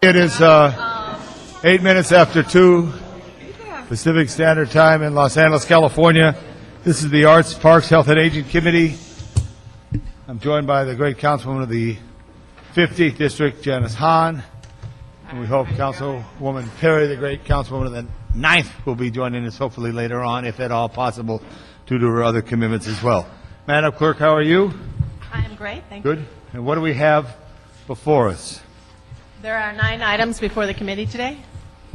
It is 8 minutes after 2 Pacific Standard Time in Los Angeles, California. This is the Arts, Parks, Health, and Aging Committee. I'm joined by the great councilwoman of the 50th District, Janice Hahn. And we hope Councilwoman Perry, the great councilwoman of the 9th, will be joining us hopefully later on, if at all possible, due to her other commitments as well. Madam Clerk, how are you? I am great, thank you. Good. And what do we have before us? There are 9 items before the committee today.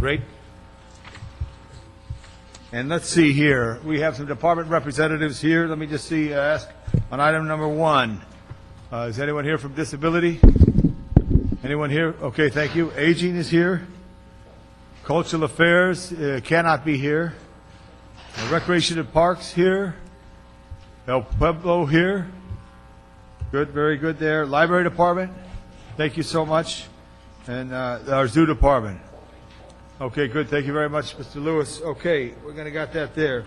Great. And let's see here. We have some department representatives here. Let me just see, ask on item number 1. Is anyone here from disability? Anyone here? Okay, thank you. Aging is here. Cultural affairs cannot be here. Recreation and parks here. El Pueblo here. Good, very good there. Library department. Thank you so much. And our zoo department. Okay, good. Thank you very much, Mr. Lewis. Okay, we're going to got that there.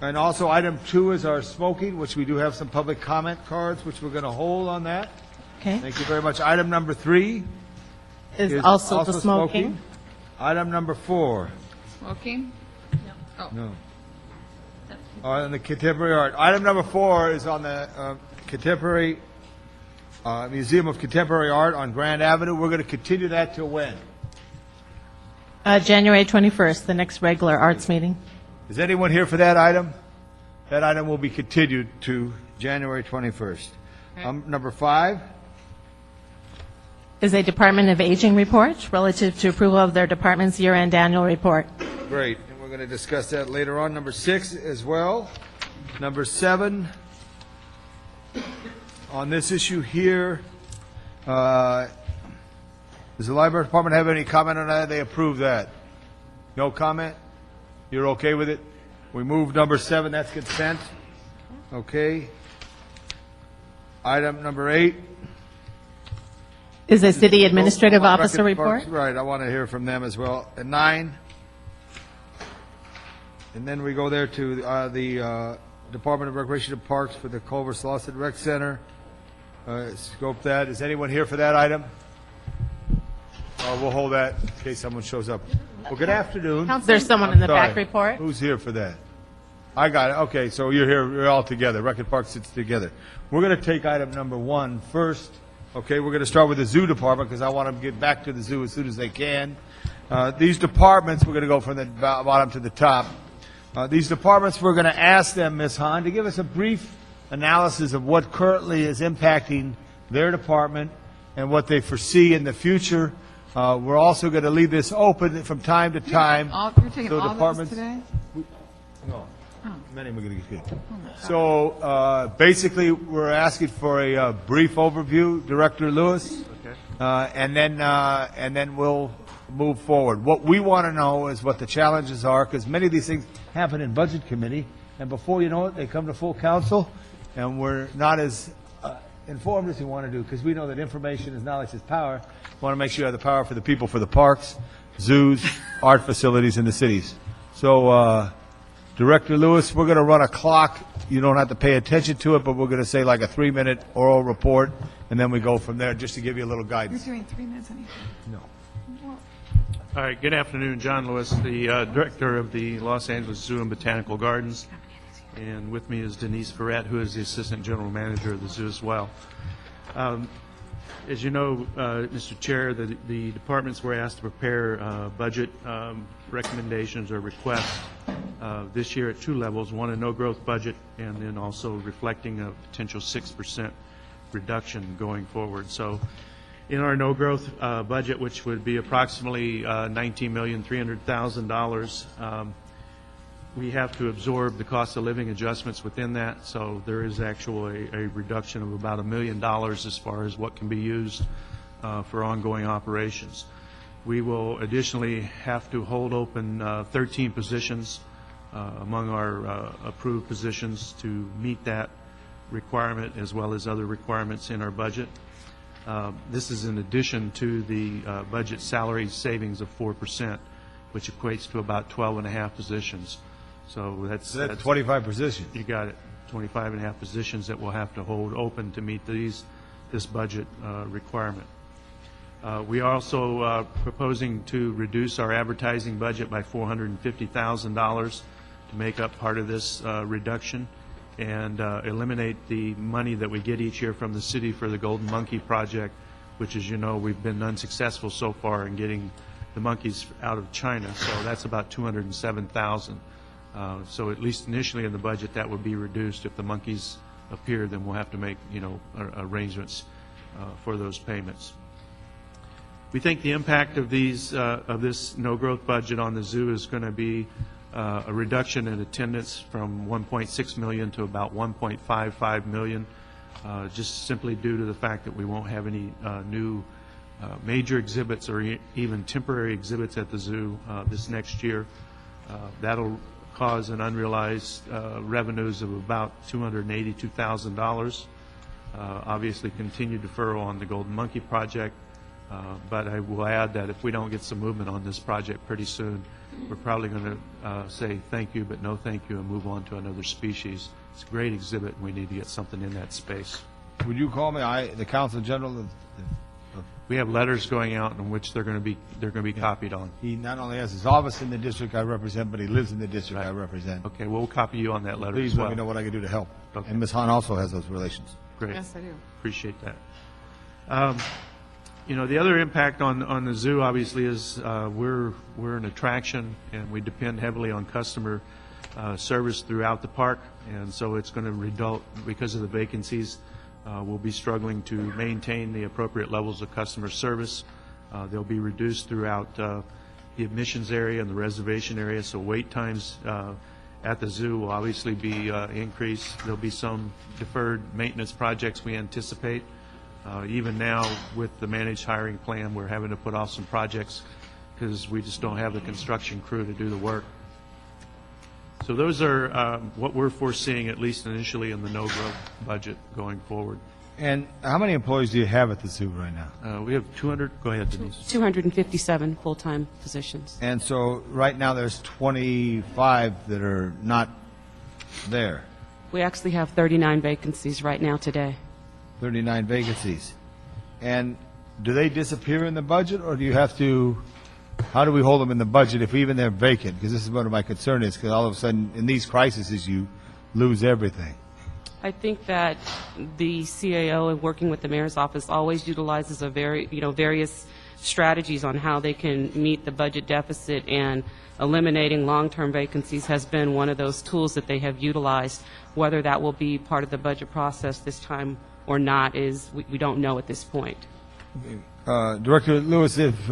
And also item 2 is our smoking, which we do have some public comment cards, which we're going to hold on that. Okay. Thank you very much. Item number 3 Is also the smoking. Item number 4. Smoking? No. No. On the contemporary art. Item number 4 is on the contemporary Museum of Contemporary Art on Grand Avenue. We're going to continue that till when? January 21st, the next regular arts meeting. Is anyone here for that item? That item will be continued to January 21st. Number 5. Is a Department of Aging report relative to approval of their department's year-end annual report. Great. And we're going to discuss that later on. Number 6 as well. Number 7. On this issue here, does the library department have any comment on that? They approve that. No comment? You're okay with it? We move number 7. That's consent. Okay. Item number 8. Is a city administrative officer report. Right. I want to hear from them as well. And 9. And then we go there to the Department of Recreation and Parks for the Culver Slauson Rec Center. Scope that. Is anyone here for that item? We'll hold that in case someone shows up. Well, good afternoon. There's someone in the back report. Who's here for that? I got it. Okay, so you're here. You're all together. Rec and Park sits together. We're going to take item number 1 first. Okay, we're going to start with the zoo department because I want to get back to the zoo as soon as they can. These departments, we're going to go from the bottom to the top. These departments, we're going to ask them, Ms. Hahn, to give us a brief analysis of what currently is impacting their department and what they foresee in the future. We're also going to leave this open from time to time. You're taking all those today? No. Many we're going to get good. So basically, we're asking for a brief overview, Director Lewis, and then we'll move forward. What we want to know is what the challenges are, because many of these things happen in Budget Committee, and before you know it, they come to full council, and we're not as informed as we want to do, because we know that information is knowledge is power. We want to make sure you have the power for the people, for the parks, zoos, art facilities in the cities. So, Director Lewis, we're going to run a clock. You don't have to pay attention to it, but we're going to say like a 3-minute oral report, and then we go from there, just to give you a little guidance. You're doing 3 minutes anything? No. All right, good afternoon, John Lewis, the director of the Los Angeles Zoo and Botanical Gardens, and with me is Denise Ferret, who is the assistant general manager of the zoo as well. As you know, Mr. Chair, the departments were asked to prepare budget recommendations or requests this year at 2 levels, one a no-growth budget and then also reflecting a potential 6% reduction going forward. So in our no-growth budget, which would be approximately $19,300,000, we have to absorb the cost of living adjustments within that, so there is actually a reduction of about $1 million as far as what can be used for ongoing operations. We will additionally have to hold open 13 positions among our approved positions to meet that requirement as well as other requirements in our budget. This is in addition to the budget salary savings of 4%, which equates to about 12.5 positions. So that's 25 positions. You got it. 25.5 positions that we'll have to hold open to meet this budget requirement. We are also proposing to reduce our advertising budget by $450,000 to make up part of this reduction and eliminate the money that we get each year from the city for the Golden Monkey Project, which, as you know, we've been unsuccessful so far in getting the monkeys out of China. So that's about $207,000. So at least initially in the budget, that would be reduced. If the monkeys appear, then we'll have to make, arrangements for those payments. We think the impact of this no-growth budget on the zoo is going to be a reduction in attendance from 1.6 million to about 1.55 million, just simply due to the fact that we won't have any new major exhibits or even temporary exhibits at the zoo this next year. That'll cause an unrealized revenues of about $282,000. Obviously, continued deferral on the Golden Monkey Project. But I will add that if we don't get some movement on this project pretty soon, we're probably going to say thank you, but no thank you, and move on to another species. It's a great exhibit, and we need to get something in that space. Would you call me, the Council General? We have letters going out in which they're going to be copied on. He not only has his office in the district I represent, but he lives in the district I represent. Okay, well, we'll copy you on that letter Please as well. let me know what I can do to help. Okay. And Ms. Hahn also has those relations. Great. Yes, I do. Appreciate that. The other impact on the zoo, obviously, is we're an attraction, and we depend heavily on customer service throughout the park, and so it's going to result, because of the vacancies, we'll be struggling to maintain the appropriate levels of customer service. They'll be reduced throughout the admissions area and the reservation area, so wait times at the zoo will obviously be increased. There'll be some deferred maintenance projects we anticipate. Even now, with the managed hiring plan, we're having to put off some projects because we just don't have the construction crew to do the work. So those are what we're foreseeing, at least initially, in the no-growth budget going forward. And how many employees do you have at the zoo right now? We have 200. Go ahead, Denise. 257 full-time positions. And so right now there's 25 that are not there, We actually have 39 vacancies right now today. 39 vacancies. And do they disappear in the budget, or do you have to, how do we hold them in the budget if even they're vacant? Because this is one of my concerns, is because all of a sudden in these crises you lose everything. I think that the CAO, and working with the mayor's office, always utilizes various strategies on how they can meet the budget deficit, and eliminating long-term vacancies has been one of those tools that they have utilized. Whether that will be part of the budget process this time or not is we don't know at this point. Director Lewis, if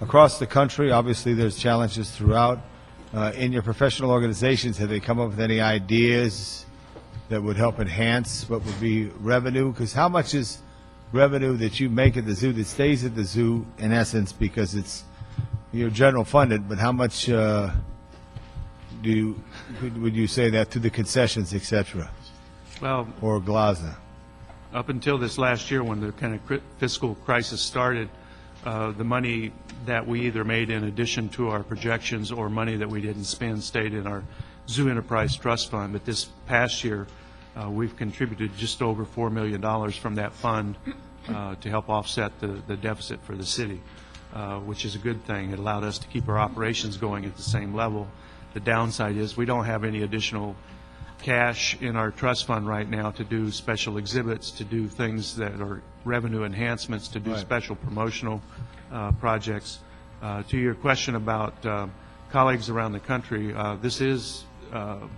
across the country, obviously there's challenges throughout, in your professional organizations, have they come up with any ideas that would help enhance what would be revenue? Because how much is revenue that you make at the zoo that stays at the zoo, in essence, because you're general funded, but how much would you say that to the concessions, et cetera, Well, or GLAZA? up until this last year, when the kind of fiscal crisis started, the money that we either made in addition to our projections or money that we didn't spend stayed in our Zoo Enterprise Trust Fund. But this past year, we've contributed just over $4 million from that fund to help offset the deficit for the city, which is a good thing. It allowed us to keep our operations going at the same level. The downside is we don't have any additional cash in our trust fund right now to do special exhibits, to do things that are revenue enhancements, to do special promotional projects. To your question about colleagues around the country, this is the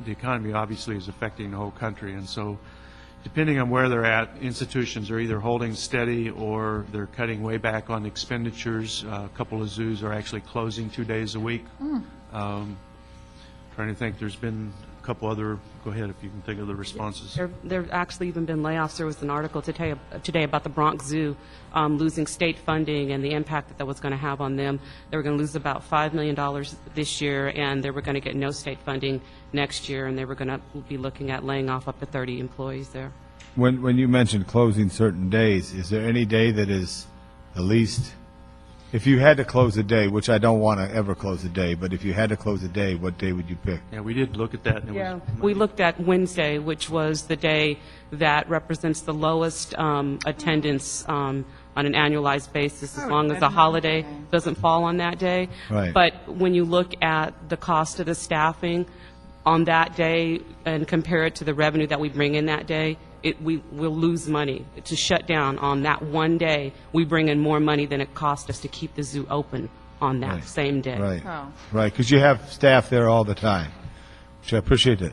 economy obviously is affecting the whole country, and so depending on where they're at, institutions are either holding steady or they're cutting way back on expenditures. A couple of zoos are actually closing 2 days a week. Trying to think, there's been a couple other, go ahead if you can think of the responses. There have actually even been layoffs. There was an article today about the Bronx Zoo losing state funding and the impact that was going to have on them. They were going to lose about $5 million this year, and they were going to get no state funding next year, and they were going to be looking at laying off up to 30 employees there. When you mentioned closing certain days, is there any day that is the least, if you had to close a day, which I don't want to ever close a day, but if you had to close a day, what day would you pick? Yeah, we did look at that. And We looked at Wednesday, which was the day that represents the lowest attendance on on an annualized basis, as Oh, long as I the didn't know. holiday Okay. doesn't fall on that day. Right. But when you look at the cost of the staffing on that day and compare it to the revenue that we bring in that day, we will lose money. To shut down on that one day, we bring in more money than it cost us to keep the zoo open on that Right. same day. Right, Oh. right, because you have staff there all the time, which I appreciate that.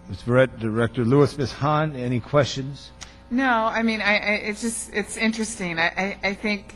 Ms. Verrett, Director Lewis, Ms. Hahn, any questions? No, I mean, it's interesting. I think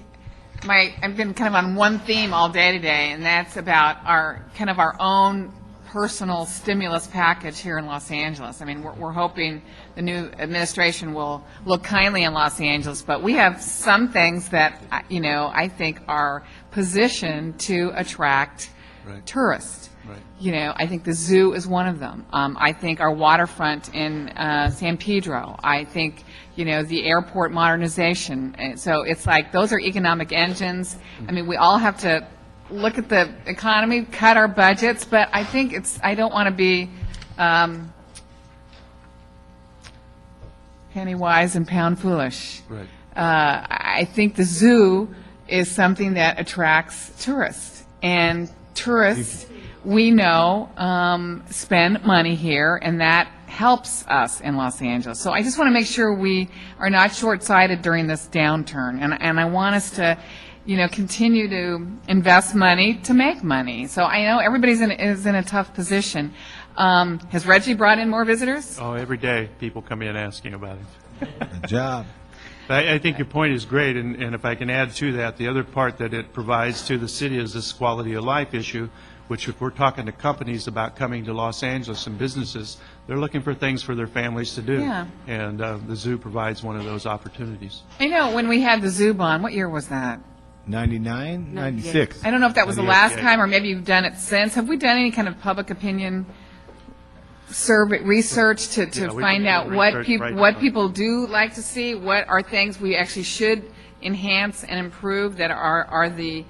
I've been kind of on one theme all day today, and that's about our own personal stimulus package here in Los Angeles. I mean, we're hoping the new administration will look kindly on Los Angeles, but we have some things that, I think are positioned to attract Right. tourists. Right. I think the zoo is one of them. I think our waterfront in San Pedro. I think, the airport modernization. And so it's like those are economic engines. I mean, we all have to look at the economy, cut our budgets, but I think I don't want to be penny wise and pound foolish. Right. I think the zoo is something that attracts tourists. And tourists, we know, spend money here, and that helps us in Los Angeles. So I just want to make sure we are not short-sighted during this downturn. And I want us to, continue to invest money to make money. So I know everybody's is in a tough position. Has Reggie brought in more visitors? Oh, every day people come in asking about it. Good job. I think your point is great, and if I can add to that, the other part that it provides to the city is this quality of life issue, which if we're talking to companies about coming to Los Angeles and businesses, they're looking for things for their families to do. Yeah. And the zoo provides one of those opportunities. I know when we had the zoo bond, what year was that? 99, 96. I don't know if that was the 98, last yeah. time or maybe you've done it since. Have we done any kind of public opinion survey research to Yeah, we find do out research right what now. people do like to see? What are things we actually should enhance and improve that are the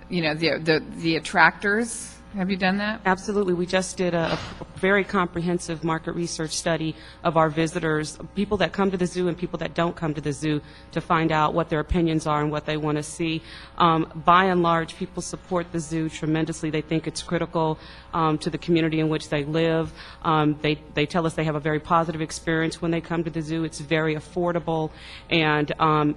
the attractors? Have you done that? Absolutely. We just did a very comprehensive market research study of our visitors, people that come to the zoo and people that don't come to the zoo, to find out what their opinions are and what they want to see. By and large, people support the zoo tremendously. They think it's critical to the community in which they live. They tell us they have a very positive experience when they come to the zoo. It's very affordable, and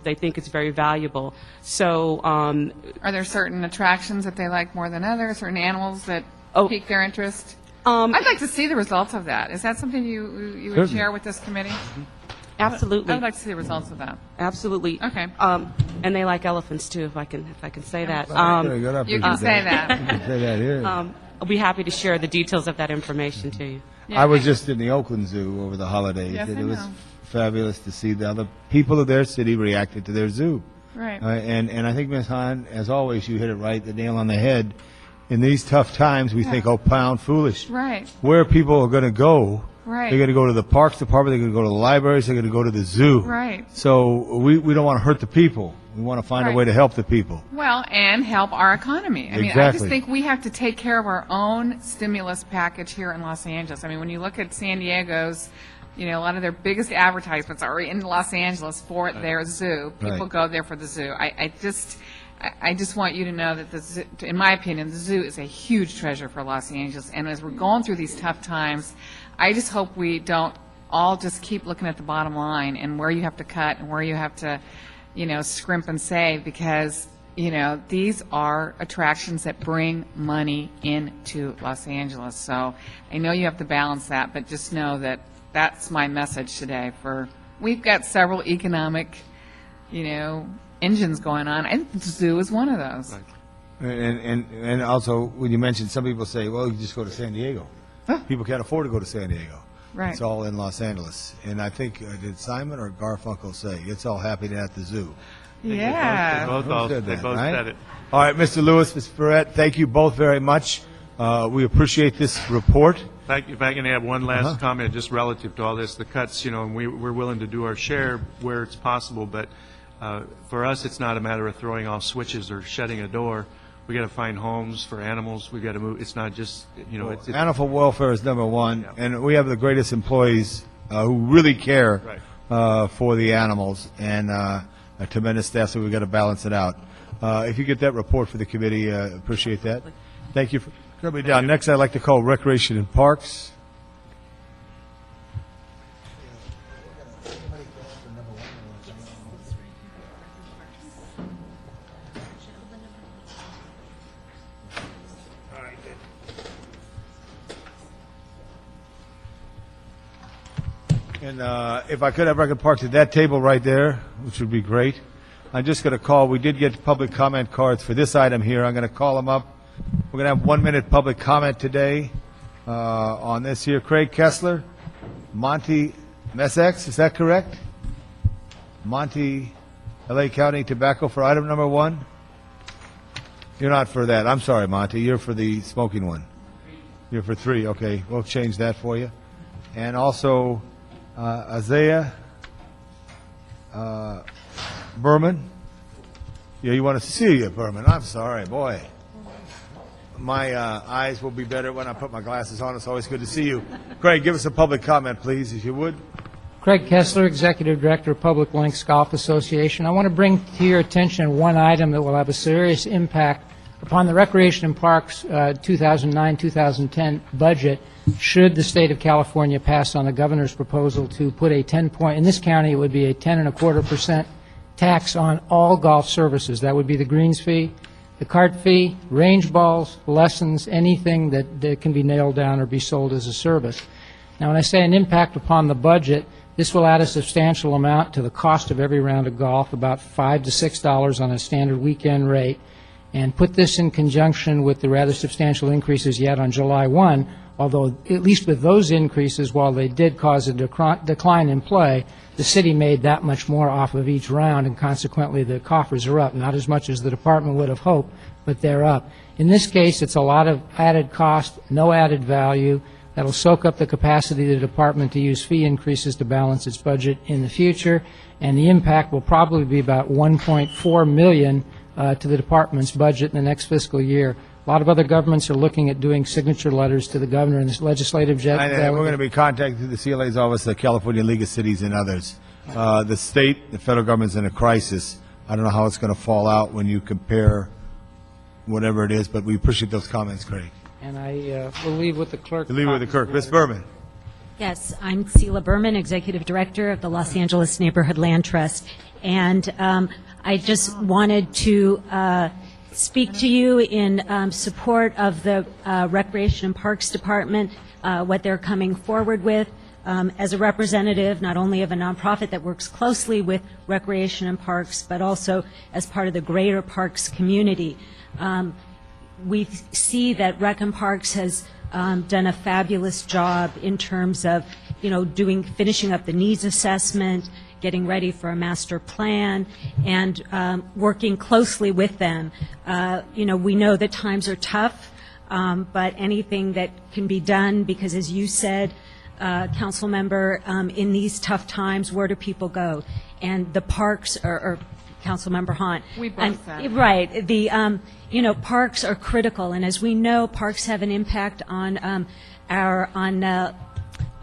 they think it's very valuable. So Are there certain attractions that they like more than others, certain animals that Oh. pique their interest? I'd like to see the results of that. Is that something you would Certainly. share with this committee? absolutely. I would like to see the results of that. Absolutely. Okay. And they like elephants too, if I can say that. Very good. I You can appreciate say that. You can say that here. I'll be happy to share the details of that information to you. I was just in the Oakland Zoo over the holidays, Yes, and I it was know. fabulous to see the other people of their city reacted to their zoo. Right. And I think, Ms. Hahn, as always, you hit it right, the nail on the head. In these tough times, we think, oh, pound foolish. Right. Where people are going to go, Right. they're going to go to the Parks Department, they're going to go to the libraries, they're going to go to the zoo. Right. So we don't want to hurt the people. We want to find a Right. way to help the people. Well, and help our economy. I mean, I Exactly. just think we have to take care of our own stimulus package here in Los Angeles. I mean, when you look at San Diego's, a lot of their biggest advertisements are in Los Angeles for their zoo. People Right. go there for the zoo. I just want you to know that the zoo, in my opinion, the zoo is a huge treasure for Los Angeles. And as we're going through these tough times, I just hope we don't all just keep looking at the bottom line and where you have to cut and where you have to, scrimp and save, because, these are attractions that bring money into Los Angeles. So I know you have to balance that, but just know that that's my message today. We've got several economic, engines going on. I think the zoo is one of those. Right. And also, when you mentioned, some people say, well, you just go to San Diego. People can't afford to go to San Diego. Right. It's all in Los Angeles. And I think, did Simon or Garfunkel say, it's all happening at the zoo? Yeah. They both said they that, both right? said it. All right, Mr. Lewis, Ms. Ferret, thank you both very much. We appreciate this report. If I can add one last comment, just relative to all this, the cuts, and we're willing to do our share where it's possible, but for us, it's not a matter of throwing off switches or shutting a door. We got to find homes for animals. We got to move. It's not just, it's Animal welfare is number one, and we have the greatest employees who really care Right. for the animals. And a tremendous staff, so we've got to balance it out. If you get that report for the committee, appreciate that. Thank you for coming down. Next, I'd like to call Recreation and Parks. And if I could have Rec and Parks at that table right there, which would be great. I'm just going to call, we did get public comment cards for this item here. I'm going to call them up. We're going to have 1 minute public comment today on this here. Craig Kessler, Monty Messex, is that correct? Monty, LA County Tobacco for item number 1? You're not for that. I'm sorry, Monty. You're for the smoking one. You're for 3. Okay, we'll change that for you. And also Isaiah Berman. Yeah, you want to see you, Berman. I'm sorry, boy. My eyes will be better when I put my glasses on. It's always good to see you. Craig, give us a public comment, please, if you would. Craig Kessler, Executive Director of Public Links Golf Association. I want to bring to your attention one item that will have a serious impact upon the Recreation and Parks 2009-2010 budget should the state of California pass on the governor's proposal to put a 10-point, in this county it would be a 10.25% tax on all golf services. That would be the greens fee, the cart fee, range balls, lessons, anything that can be nailed down or be sold as a service. Now, when I say an impact upon the budget, this will add a substantial amount to the cost of every round of golf, about $5 to $6 on a standard weekend rate, and put this in conjunction with the rather substantial increases yet on July 1, although at least with those increases, while they did cause a decline in play, the city made that much more off of each round, and consequently the coffers are up, not as much as the department would have hoped, but they're up. In this case, it's a lot of added cost, no added value. That'll soak up the capacity of the department to use fee increases to balance its budget in the future, and the impact will probably be about $1.4 million to the department's budget in the next fiscal year. A lot of other governments are looking at doing signature letters to the governor and the legislative jet. We're going to be contacting the CLA's office, the California League of Cities, and others. The state, the federal government's in a crisis. I don't know how it's going to fall out when you compare whatever it is, but we appreciate those comments, Craig. And I will leave with the clerk. Leave it with the clerk. Ms. Berman. Yes, I'm Celia Berman, Executive Director of the Los Angeles Neighborhood Land Trust. And I just wanted to speak to you in support of the Recreation and Parks Department, what they're coming forward with. As a representative, not only of a nonprofit that works closely with Recreation and Parks, but also as part of the greater parks community. We see that Rec and Parks has done a fabulous job in terms of, finishing up the needs assessment, getting ready for a master plan, and working closely with them. We know that times are tough, but anything that can be done, because as you said, Council Member, in these tough times, where do people go? And the parks or Councilmember Hahn. We both said. Right. The parks are critical, and as we know, parks have an impact on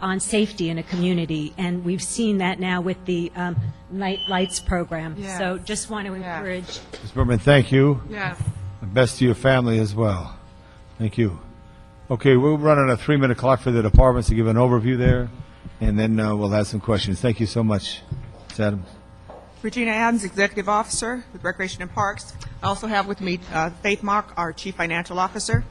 on safety in a community, and we've seen that now with the Night Lights program. Yes. So just want to encourage. Ms. Berman, thank you. Yes. Best to your family as well. Thank you. Okay, we'll run on a 3-minute clock for the departments to give an overview there, and then we'll have some questions. Thank you so much, Ms. Adams. Regina Adams, Executive Officer with Recreation and Parks. I also have with me Faith Mock, our Chief Financial Officer.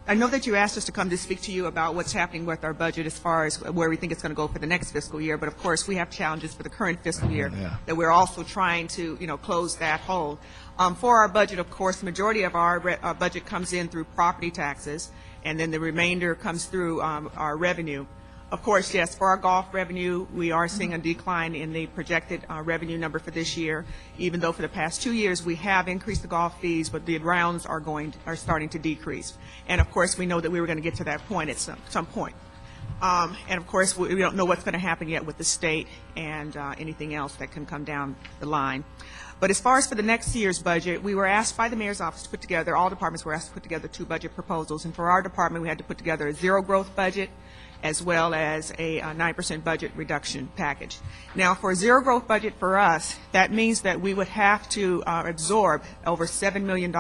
I know that you asked us to come to speak to you about what's happening with our budget as far as where we think it's going to go for the next fiscal year, but of course we have challenges for the current fiscal year that we're also trying to close that hole. For our budget, of course, the majority of our budget comes in through property taxes, and then the remainder comes through our revenue. Of course, yes, for our golf revenue, we are seeing a decline in the projected revenue number for this year, even though for the past 2 years we have increased the golf fees, but the rounds are starting to decrease. And of course, we know that we were going to get to that point at some point. And of course, we don't know what's going to happen yet with the state and anything else that can come down the line. But as far as for the next year's budget, we were asked by the mayor's office to put together, all departments were asked to put together 2 budget proposals. And for our department, we had to put together a zero growth budget as well as a 9% budget reduction package. Now, for a zero growth budget for us, that means that we would have to absorb over $7 million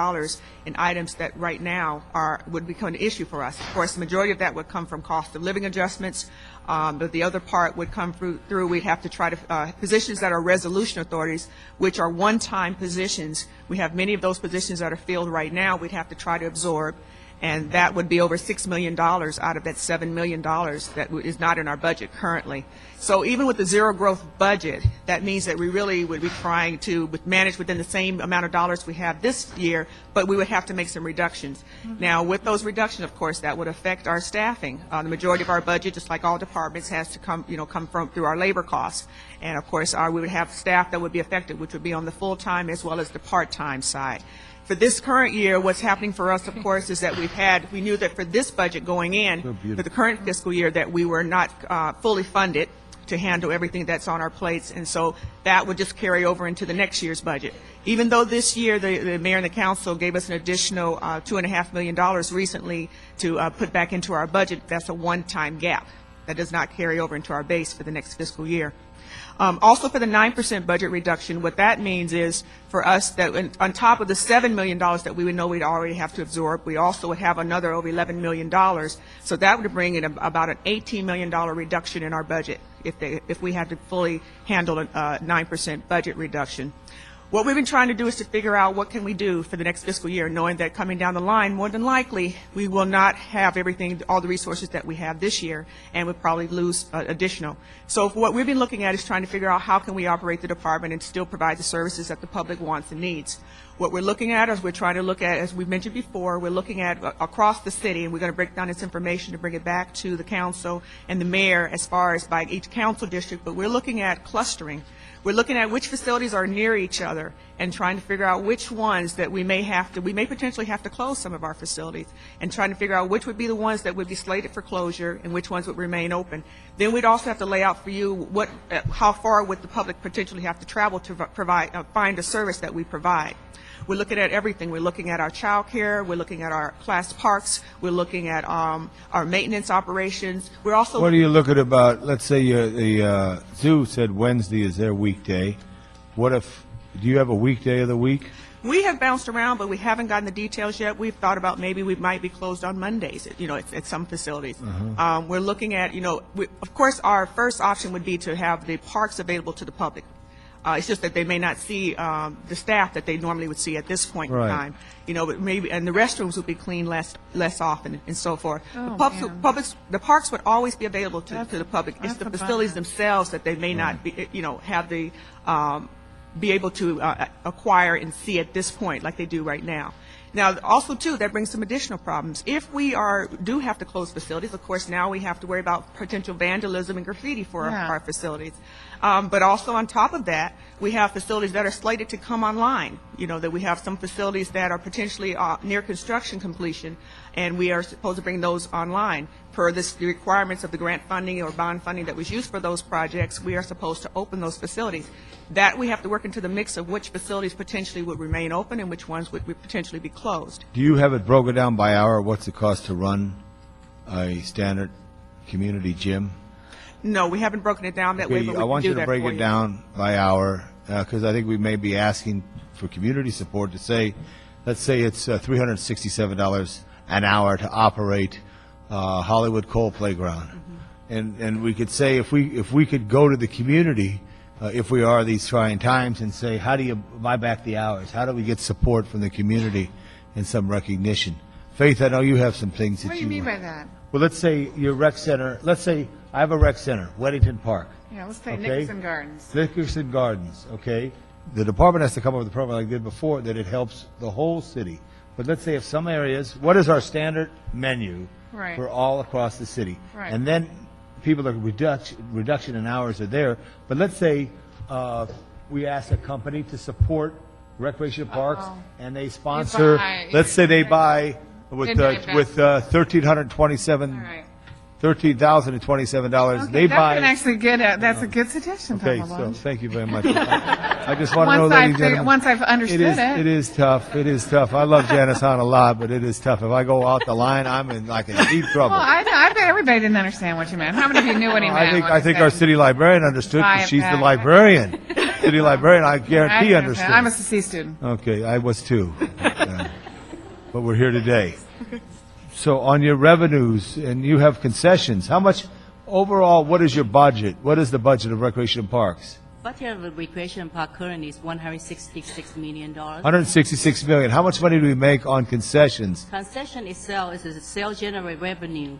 in items that right now would become an issue for us. Of course, the majority of that would come from cost of living adjustments, but the other part would come through we'd have to try to, positions that are resolution authorities, which are one-time positions. We have many of those positions that are filled right now we'd have to try to absorb, and that would be over $6 million out of that $7 million that is not in our budget currently. So even with the zero growth budget, that means that we really would be trying to manage within the same amount of dollars we have this year, but we would have to make some reductions. Now, with those reductions, of course, that would affect our staffing. The majority of our budget, just like all departments, has to come through our labor costs. And of course, we would have staff that would be affected, which would be on the full-time as well as the part-time side. For this current year, what's happening for us, of course, is that we knew that for this budget going in, for the current fiscal year, that we were not fully funded to handle everything that's on our plates, and so that would just carry over into the next year's budget. Even though this year the mayor and the council gave us an additional $2.5 million recently to put back into our budget, that's a one-time gap. That does not carry over into our base for the next fiscal year. Also, for the 9% budget reduction, what that means is for us that on top of the $7 million that we would know we'd already have to absorb, we also would have another over $11 million. So that would bring in about an $18 million reduction in our budget if we had to fully handle a 9% budget reduction. What we've been trying to do is to figure out what can we do for the next fiscal year, knowing that coming down the line, more than likely, we will not have all the resources that we have this year, and we'll probably lose additional. So what we've been looking at is trying to figure out how can we operate the department and still provide the services that the public wants and needs. What we're looking at is we're trying to look at, as we mentioned before, we're looking at across the city, and we're going to break down this information to bring it back to the council and the mayor as far as by each council district, but we're looking at clustering. We're looking at which facilities are near each other and trying to figure out which ones that we may potentially have to close some of our facilities, and trying to figure out which would be the ones that would be slated for closure and which ones would remain open. Then we'd also have to lay out for you how far would the public potentially have to travel to find a service that we provide. We're looking at everything. We're looking at our child care. We're looking at our class parks. We're looking at our maintenance operations. We're also. What are you looking about? Let's say the zoo said Wednesday is their weekday. Do you have a weekday of the week? We have bounced around, but we haven't gotten the details yet. We've thought about maybe we might be closed on Mondays, at some facilities. We're looking at, of course, our first option would be to have the parks available to the public. It's just that they may not see the staff that they normally would see at this point in time. But maybe, and the restrooms would be cleaned less often and so forth. The parks would always be available to the public. It's the facilities themselves that they may not be, have the be able to acquire and see at this point like they do right now. Now, also, too, that brings some additional problems. If we do have to close facilities, of course, now we have to worry about potential vandalism and graffiti for our facilities. But also on top of that, we have facilities that are slated to come online. That we have some facilities that are potentially near construction completion, and we are supposed to bring those online. Per the requirements of the grant funding or bond funding that was used for those projects, we are supposed to open those facilities. That we have to work into the mix of which facilities potentially would remain open and which ones would potentially be closed. Do you have it broken down by hour? What's it cost to run a standard community gym? No, we haven't broken it down that way, but we I want can do you to that break for it you. down by hour, because I think we may be asking for community support to say, let's say it's $367 an hour to operate Hollywood Cole Playground. And we could say if we could go to the community, if we are these trying times, and say, how do you buy back the hours? How do we get support from the community and some recognition? Faith, I know you have some things that What do you mean by that? Well, let's say your rec center, let's say I have a rec center, Weddington Park. Yeah, let's say Okay. Nickerson Gardens. Nickerson Gardens, okay? The department has to come up with a program like they did before that it helps the whole city. But let's say if some areas, what is our standard menu Right. for all across the city? Right. And then people are reduction in hours are there. But let's say we ask a company to support recreation parks, and they sponsor. buy- Let's say they buy with Midnight $1,327 All right. $13,027. Okay, They that's buy. an actually good, that's a good suggestion, Okay, Papa so Lunch. thank you very much. I just want to know, ladies and gentlemen. Once I've understood it. It is tough. It is tough. I love Janice Hahn a lot, but it is tough. If I go out the line, I'm in deep trouble. Well, I bet everybody didn't understand what you meant. How many of you knew what he meant? I think our city librarian understood, Buy because it she's the back. librarian. City librarian, I guarantee understood. I'm a C student. Okay, I was too. But we're here today. So on your revenues, and you have concessions, how much overall, what is your budget? What is the budget of Recreation and Parks? Budget of the recreation park currently is $166 million. $166 million. How much money do we make on concessions? Concession itself is a sales generate revenue.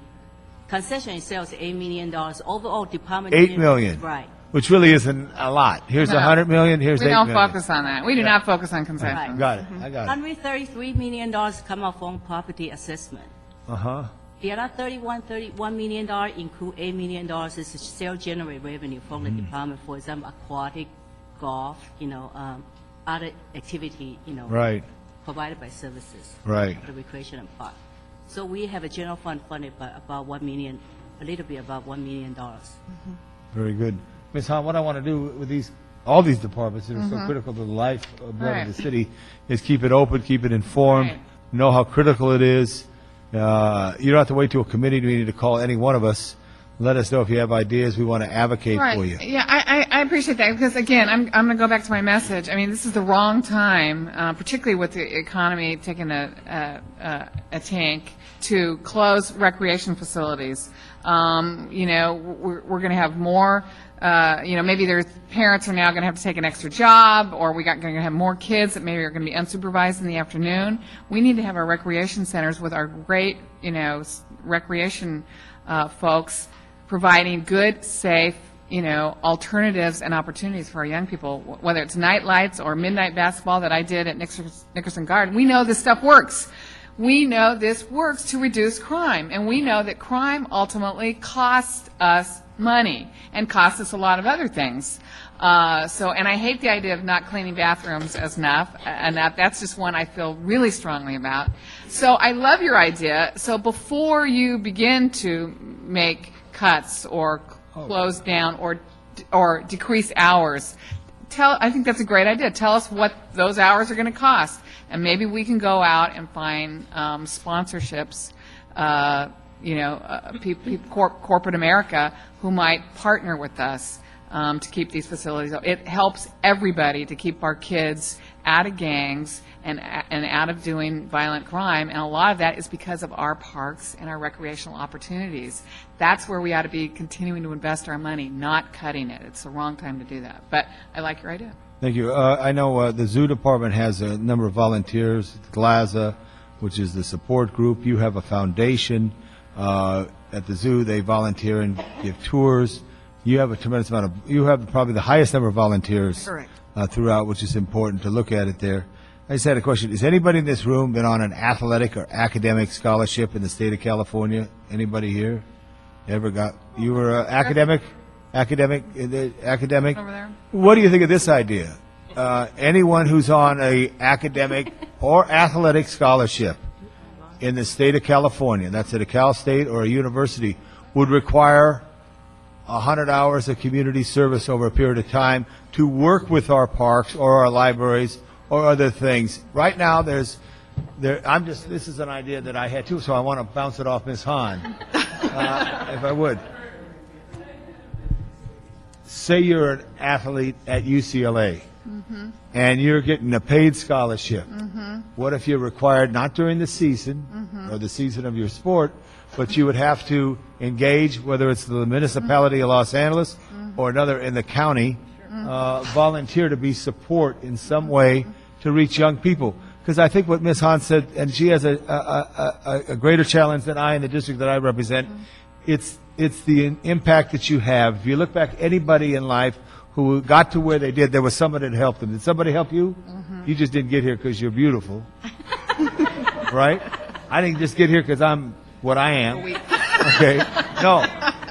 Concession itself is $8 million. Overall department. $8 million. Right. Which really isn't a lot. Here's No. $100 million, here's $8 We million. don't focus on that. We do not focus on concessions. Got it, I got it. $133 million come out from property assessment. Uh-huh. The other $31 million include $8 million is sales generate revenue from the department, for example, aquatic, golf, other activity, Right, provided by services. right. The recreation and park. So we have a general fund funded by about $1 million, a little bit about $1 million. Very good. Ms. Hahn, what I want to do with all these departments that are so critical to the life blood Right. of the city is keep it open, keep it informed, Right. know how critical it is. You don't have to wait to a committee meeting to call any one of us. Let us know if you have ideas. We want to advocate for you. Yeah, I appreciate that, because again, I'm going to go back to my message. I mean, this is the wrong time, particularly with the economy taking a tank, to close recreation facilities. We're going to have more. Maybe their parents are now going to have to take an extra job, or going to have more kids that maybe are going to be unsupervised in the afternoon. We need to have our recreation centers with our great, recreation folks providing good, safe, alternatives and opportunities for our young people, whether it's night lights or midnight basketball that I did at Nickerson Garden. We know this stuff works. We know this works to reduce crime, and we know that crime ultimately costs us money and costs us a lot of other things. And I hate the idea of not cleaning bathrooms enough. That's just one I feel really strongly about. So I love your idea. So before you begin to make cuts or close down or decrease hours, I think that's a great idea. Tell us what those hours are going to cost, and maybe we can go out and find sponsorships, corporate America who might partner with us to keep these facilities open. It helps everybody to keep our kids out of gangs and out of doing violent crime, and a lot of that is because of our parks and our recreational opportunities. That's where we ought to be continuing to invest our money, not cutting it. It's the wrong time to do that. But I like your idea. Thank you. I know the zoo department has a number of volunteers, GLAZA, which is the support group. You have a foundation at the zoo. They volunteer and give tours. You have a tremendous amount you have probably the highest number of volunteers Correct. Throughout, which is important to look at it there. I just had a question. Has anybody in this room been on an athletic or academic scholarship in the state of California? Anybody here? You were academic? Academic? Over there. What do you think of this idea? Anyone who's on a academic or athletic scholarship in the state of California, that's at a Cal State or a university, would require 100 hours of community service over a period of time to work with our parks or our libraries or other things. Right now, this is an idea that I had too, so I want to bounce it off Ms. Hahn, if I would. Say you're an athlete at UCLA, and you're getting a paid scholarship. What if you're required, not during the season or the season of your sport, but you would have to engage, whether it's the municipality of Los Angeles or another in the county, volunteer to be support in some way to reach young people? Because I think what Ms. Hahn said, and she has a greater challenge than I in the district that I represent, it's the impact that you have. If you look back, anybody in life who got to where they did, there was somebody that helped them. Did somebody help you? You just didn't get here because you're beautiful. Right? I didn't just get here because I'm what I am. Okay? No.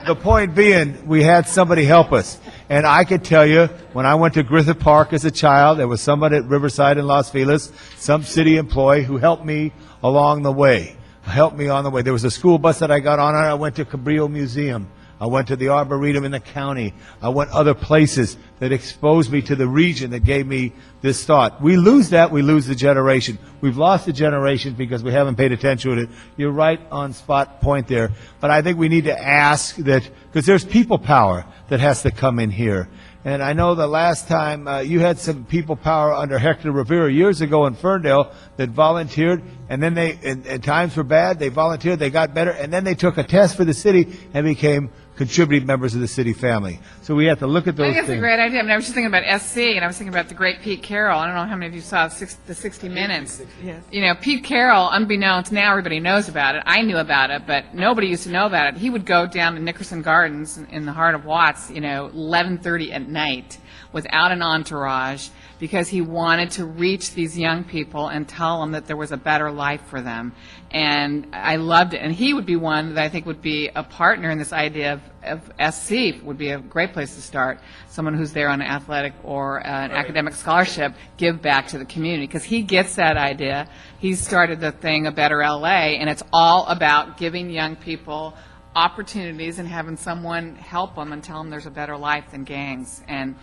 The point being, we had somebody help us. And I could tell you, when I went to Griffith Park as a child, there was somebody at Riverside in Los Feliz, some city employee who helped me along the way. helped me on the way. There was a school bus that I got on. I went to Cabrillo Museum. I went to the Arboretum in the county. I went other places that exposed me to the region that gave me this thought. We lose that, we lose the generation. We've lost the generation because we haven't paid attention to it. You're right on spot point there. But I think we need to ask that, because there's people power that has to come in here. And I know the last time you had some people power under Hector Rivera years ago in Ferndale that volunteered, and then and times were bad, they volunteered, they got better, and then they took a test for the city and became contributing members of the city family. So we have to look at those I think things. it's a great idea. I mean, I was just thinking about SC, and I was thinking about the great Pete Carroll. I don't know how many of you saw the 60 Minutes. Yes. You know, Pete Carroll, unbeknownst, now everybody knows about it. I knew about it, but nobody used to know about it. He would go down to Nickerson Gardens in the heart of Watts, 11:30 at night without an entourage, because he wanted to reach these young people and tell them that there was a better life for them. And I loved it. And he would be one that I think would be a partner in this idea of SC, would be a great place to start. Someone who's there on an athletic or an academic scholarship, give back to the community. Because he gets that idea. He started the thing, A Better LA, and it's all about giving young people opportunities and having someone help them and tell them there's a better life than gangs. And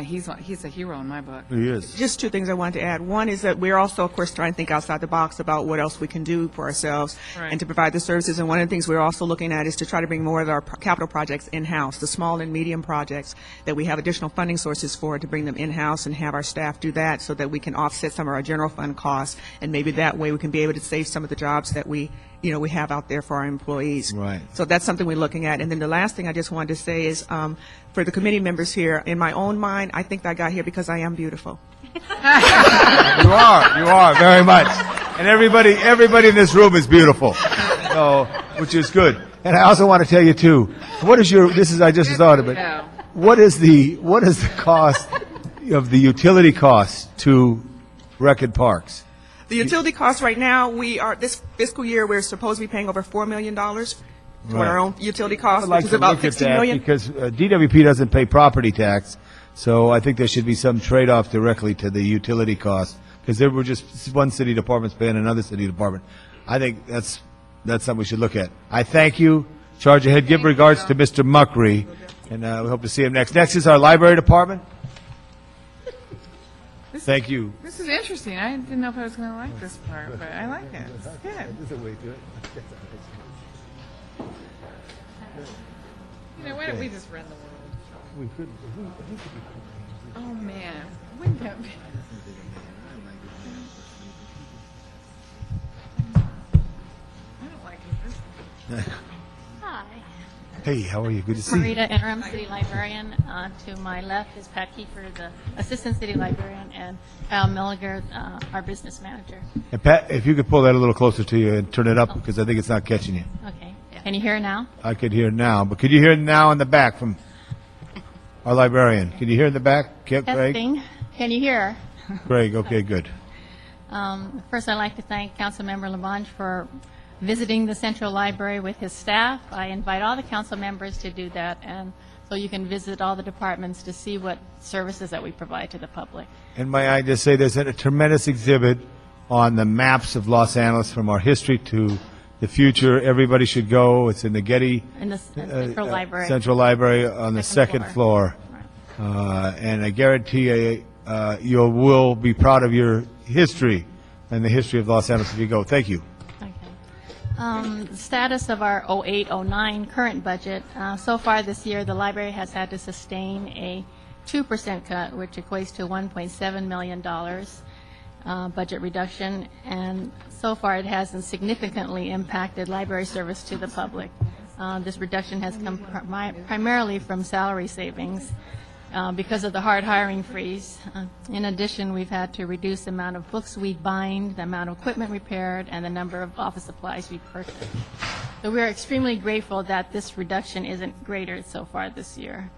he's a hero in my book. He is. Just two things I wanted to add. One is that we're also, of course, trying to think outside the box about what else we can do for ourselves and to provide the services. And one of the things we're also looking at is to try to bring more of our capital projects in-house, the small and medium projects that we have additional funding sources for, to bring them in-house and have our staff do that so that we can offset some of our general fund costs. And maybe that way we can be able to save some of the jobs that we have out there for our employees. Right. So that's something we're looking at. And then the last thing I just wanted to say is, for the committee members here, in my own mind, I think I got here because I am beautiful. You are very much. And everybody in this room is beautiful. So, which is good. And I also want to tell you too, I just thought of it. What is the cost of the utility costs to Rec and Parks? The utility costs right now, this fiscal year, we're supposed to be paying over $4 million for our own utility costs, I'd like which is to about look at $16 that million. because DWP doesn't pay property tax, so I think there should be some trade-off directly to the utility costs, because there were just one city department's paying another city department. I think that's something we should look at. I thank you. Charge ahead. Give regards to Mr. Muckery, and we hope to see him next. Next is our library department. Thank you. This is interesting. I didn't know if I was going to like this part, but I like it. It's good. Why don't we just run the world? We could. Oh, man. Wouldn't that be? I don't like this. Hi. Hey, how are you? Good to see you. Marita, interim city librarian. To my left is Pat Kiefer, the assistant city librarian, and Al Milliger, our business manager. And Pat, if you could pull that a little closer to you and turn it up, because I think it's not catching you. Okay. Can you hear now? I could hear now, but could you hear now in the back from our librarian? Can you hear in the back, Greg? Testing. Can you hear? Greg, okay, good. First, I'd like to thank Councilmember Labange for visiting the Central Library with his staff. I invite all the council members to do that, and so you can visit all the departments to see what services that we provide to the public. And may I just say, there's a tremendous exhibit on the maps of Los Angeles from our history to the future. Everybody should go. It's in the Getty In the Central Library. Central Library on the second floor. And I guarantee you will be proud of your history and the history of Los Angeles if you go. Thank you. The status of our 08-09 current budget, so far this year, the library has had to sustain a 2% cut, which equates to $1.7 million budget reduction, and so far it hasn't significantly impacted library service to the public. This reduction has come primarily from salary savings because of the hard hiring freeze. In addition, we've had to reduce the amount of books we bind, the amount of equipment repaired, and the number of office supplies we purchase. So we're extremely grateful that this reduction isn't greater so far this year.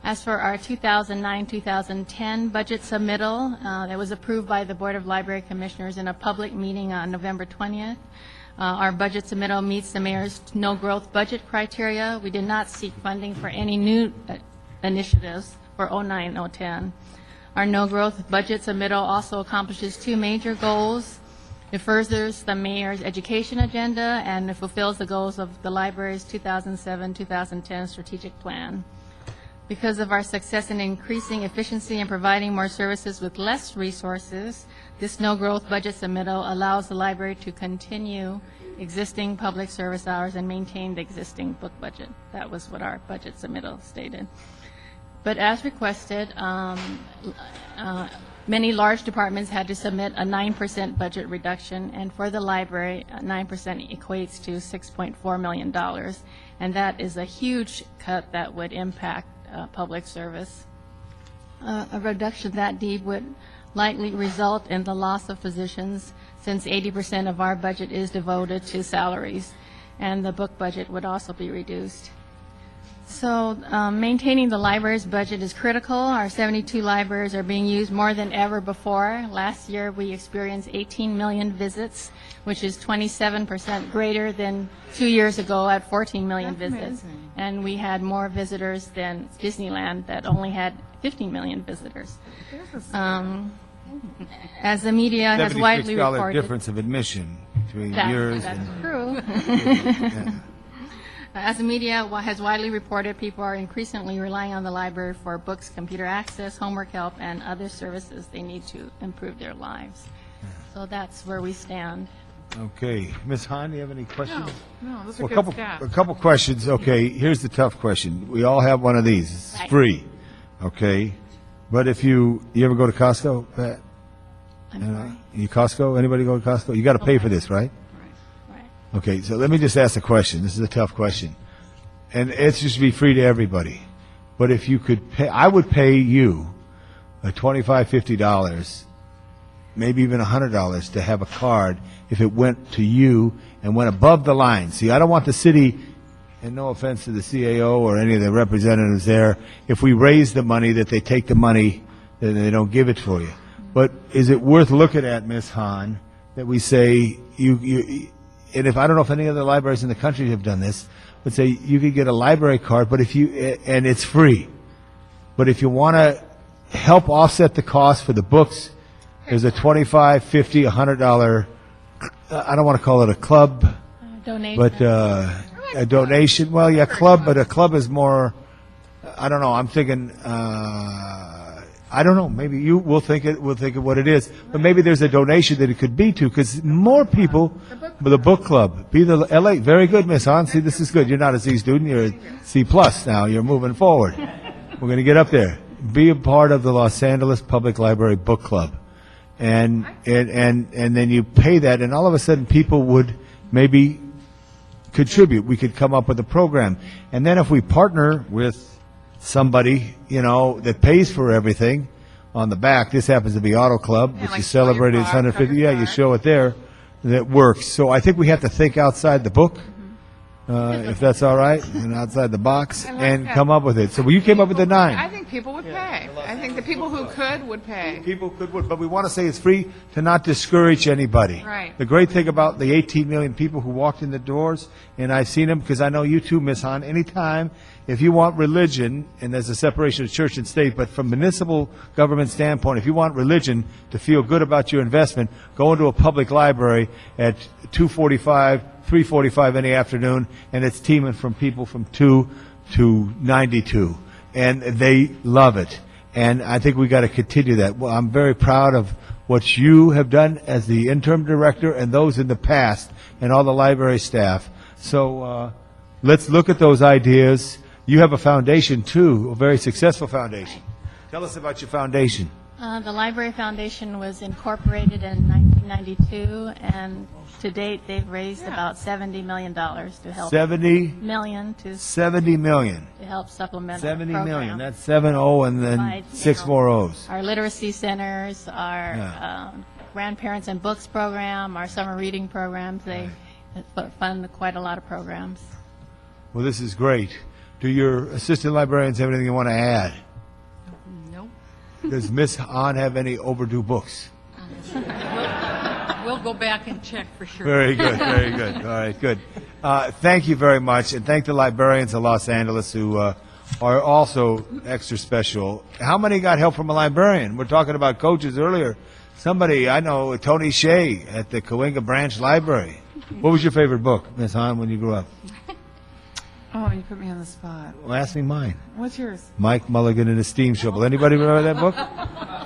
As for our 2009-2010 budget submittal, that was approved by the Board of Library Commissioners in a public meeting on November 20th. Our budget submittal meets the mayor's no-growth budget criteria. We did not seek funding for any new initiatives for 09-010. Our no-growth budget submittal also accomplishes two major goals. It furthers the mayor's education agenda, and it fulfills the goals of the library's 2007-2010 strategic plan. Because of our success in increasing efficiency and providing more services with less resources, this no-growth budget submittal allows the library to continue existing public service hours and maintain the existing book budget. That was what our budget submittal stated. But as requested, many large departments had to submit a 9% budget reduction, and for the library, 9% equates to $6.4 million. And that is a huge cut that would impact public service. A reduction that deep would likely result in the loss of positions, since 80% of our budget is devoted to salaries, and the book budget would also be reduced. So maintaining the library's budget is critical. Our 72 libraries are being used more than ever before. Last year, we experienced 18 million visits, which is 27% greater than 2 years ago at 14 million visits. And we had more visitors than Disneyland, that only had 15 million visitors. As the media has widely $76 reported... difference of admission between yours That's and... true. Yeah. As the media has widely reported, people are increasingly relying on the library for books, computer access, homework help, and other services they need to improve their lives. So that's where we stand. Okay. Ms. Hahn, do you have any questions? No, those are Well, good stats. a couple questions. Okay, here's the tough question. We all have one of these. It's Right. free, okay? But if you ever go to Costco, Pat? I'm sorry. You Costco? Anybody go to Costco? You got to pay for this, right? Right. Okay, so let me just ask a question. This is a tough question. And it's just to be free to everybody. But if you could pay, I would pay you $25, $50, maybe even $100 to have a card if it went to you and went above the line. See, I don't want the city, and no offense to the CAO or any of the representatives there, if we raise the money, that they take the money, that they don't give it for you. But is it worth looking at, Ms. Hahn, that we say, and if I don't know if any other libraries in the country have done this, but say you could get a library card, but if you, and it's free. But if you want to help offset the cost for the books, there's a $25, $50, $100, I don't want to call it a club, Donation. but a donation. Well, yeah, club, but a club is more, I don't know, I'm thinking, I don't know, maybe you will think it, we'll think of what it is, but maybe there's a donation that it could be to, because more people, the book club, be the LA, very good, Miss Hahn, see, this is good, you're not a C student, you're a C plus now, you're moving forward. We're going to get up there. Be a part of the Los Angeles Public Library Book Club. And then you pay that, and all of a sudden people would maybe contribute. We could come up with a program. And then if we partner with somebody, you know, that pays for everything on the back, this happens to be Auto Club, which like is celebrated its show your car, 150, show your yeah, you car. show it there, that works. So I think we have to think outside the book, if that's all right, and outside the box, and that. come up with it. So you came up with the 9. I think people would pay. I think the people who could would pay. People could, but we want to say it's free to not discourage anybody. Right. The great thing about the 18 million people who walked in the doors, and I've seen them, because I know you too, Ms. Hahn, anytime, if you want religion, and there's a separation of church and state, but from municipal government standpoint, if you want religion to feel good about your investment, go into a public library at 2:45, 3:45 in the afternoon, and it's teeming from people from 2 to 92. And they love it. And I think we got to continue that. Well, I'm very proud of what you have done as the interim director and those in the past and all the library staff. So let's look at those ideas. You have a foundation, too, a very successful foundation. Tell us about your foundation. The Library Foundation was incorporated in 1992, and to date, they've raised about $70 million to help. 70 million million. to help supplement 70 our million. program. That's 70 and then Provide, 6 you know, more O's. Our literacy centers, our Yeah. grandparents and books program, our summer reading programs, they fund quite a lot of programs. Well, this is great. Do your assistant librarians have anything you want to add? Nope. Does Ms. Hahn have any overdue books? We'll go back and check for sure. Very good, very good. All right, good. Thank you very much, and thank the librarians of Los Angeles who are also extra special. How many got help from a librarian? We're talking about coaches earlier. Somebody, I know, Tony Shea at the Cahuenga Branch Library. What was your favorite book, Ms. Hahn, when you grew up? Oh, you put me on the spot. Well, ask me mine. What's yours? Mike Mulligan and the Steam Shovel. Anybody remember that book?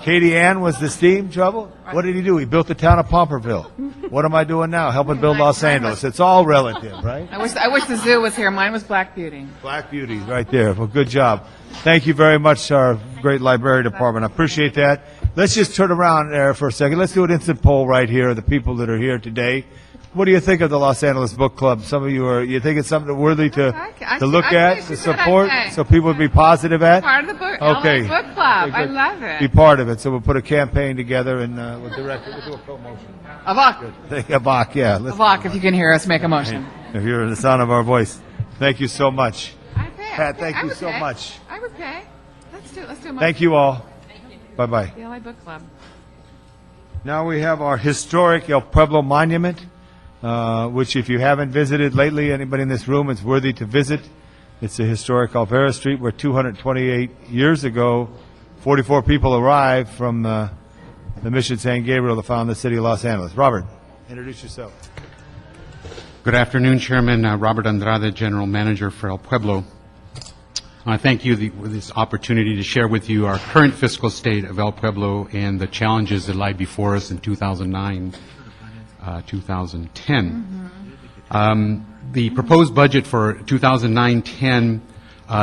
Katie Ann was the Steam Shovel? What did he do? He built the town of Pomperville. What am I doing now? Helping build Los Angeles. It's all relative, right? I wish the zoo was here. Mine was Black Beauty. Black Beauty, right there. Well, good job. Thank you very much, our great library department. I appreciate that. Let's just turn around there for a second. Let's do an instant poll right here, the people that are here today. What do you think of the Los Angeles Book Club? Some of you think it's something worthy to look at, to support, so people would be positive at? Part of the book, Okay. LA Book Club. Okay, I good. love it. Be part of it. So we'll put a campaign together and we'll direct it. We'll do a promotion. Avak. A Bach, yeah. Let's- Avak, if you can hear us, make a motion. If you're the sound of our voice. Thank you so much. I pay. Pat, thank I you would so pay. much. I would pay. Let's do a motion. Thank you all. Bye-bye. The LA Book Club. Now we have our historic El Pueblo Monument, which if you haven't visited lately, anybody in this room, it's worthy to visit. It's a historic Alvera Street where 228 years ago, 44 people arrived from the Mission San Gabriel to found the city of Los Angeles. Robert, introduce yourself. Good afternoon, Chairman. Robert Andrade, General Manager for El Pueblo. I thank you for this opportunity to share with you our current fiscal state of El Pueblo and the challenges that lie before us in 2009, 2010. The proposed budget for 2009-10,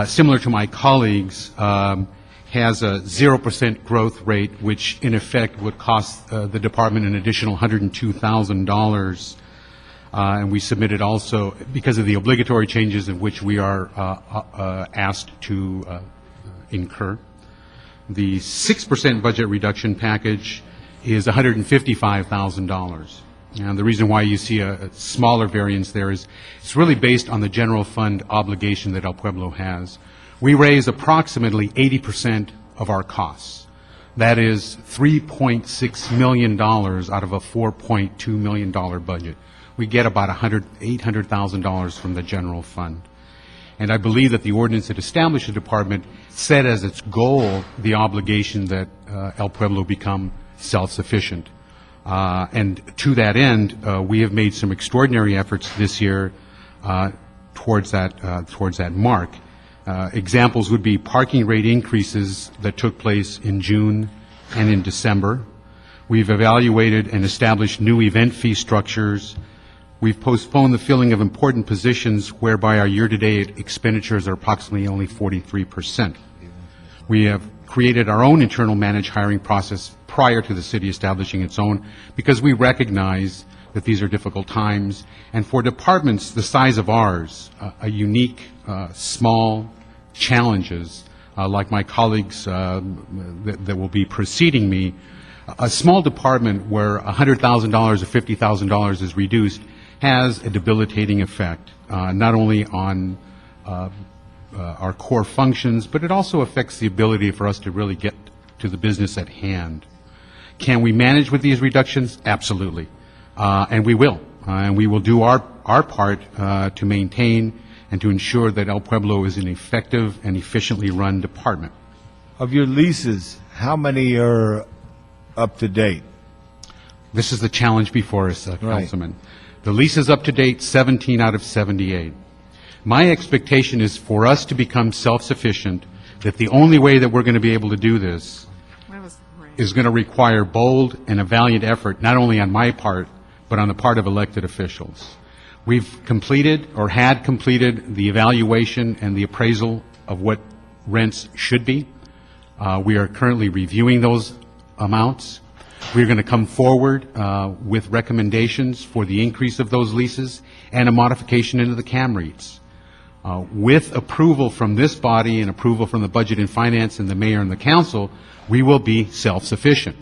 similar to my colleagues, has a 0% growth rate, which in effect would cost the department an additional $102,000. And we submitted also, because of the obligatory changes in which we are asked to incur. The 6% budget reduction package is $155,000. And the reason why you see a smaller variance there is it's really based on the general fund obligation that El Pueblo has. We raise approximately 80% of our costs. That is $3.6 million out of a $4.2 million budget. We get about $800,000 from the general fund. And I believe that the ordinance that established the department set as its goal the obligation that El Pueblo become self-sufficient. And to that end, we have made some extraordinary efforts this year towards that mark. Examples would be parking rate increases that took place in June and in December. We've evaluated and established new event fee structures. We've postponed the filling of important positions whereby our year-to-date expenditures are approximately only 43%. We have created our own internal managed hiring process prior to the city establishing its own because we recognize that these are difficult times. And for departments the size of ours, a unique, small challenges, like my colleagues that will be preceding me, a small department where $100,000 or $50,000 is reduced has a debilitating effect, not only on our core functions, but it also affects the ability for us to really get to the business at hand. Can we manage with these reductions? Absolutely. And we will. And we will do our part to maintain and to ensure that El Pueblo is an effective and efficiently run department. Of your leases, how many are up to date? This is the challenge before us, Right. Councilman. The lease is up to date, 17 out of 78. My expectation is for us to become self-sufficient, that the only way that we're going to be able to do this is going to require bold and a valiant effort, not only on my part, but on the part of elected officials. We've completed or had completed the evaluation and the appraisal of what rents should be. We are currently reviewing those amounts. We're going to come forward with recommendations for the increase of those leases and a modification into the CAM rates. With approval from this body and approval from the Budget and Finance and the Mayor and the Council, we will be self-sufficient.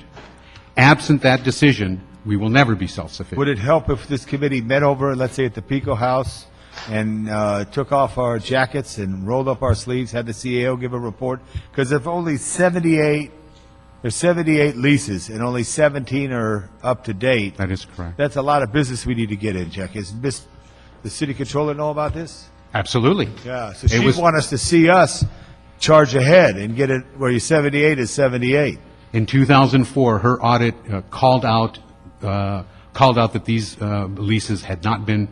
Absent that decision, we will never be self-sufficient. Would it help if this committee met over, let's say at the Pico House, and took off our jackets and rolled up our sleeves, had the CAO give a report? Because if only 78 leases and only 17 are up to date. That is correct. That's a lot of business we need to get in, Jack. Is the city controller know about this? Absolutely. Yeah, so she want us to see us charge ahead and get it where your 78 is 78. In 2004, her audit called out that these leases had not been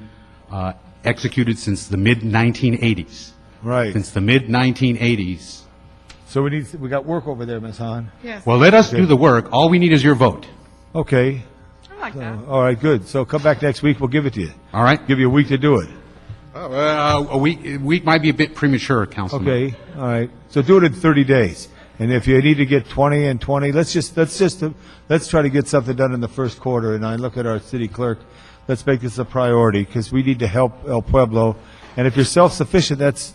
executed since the mid-1980s. Right. Since the mid-1980s. So we got work over there, Ms. Hahn. Yes. Well, let us do the work. All we need is your vote. Okay. I like that. All right, good. So come back next week, we'll give it to you. All right? Give you a week to do it. A week might be a bit premature, Councilman. Okay, all right. So do it in 30 days. And if you need to get 20 and 20, let's try to get something done in the first quarter. And I look at our city clerk, let's make this a priority because we need to help El Pueblo. And if you're self-sufficient, that's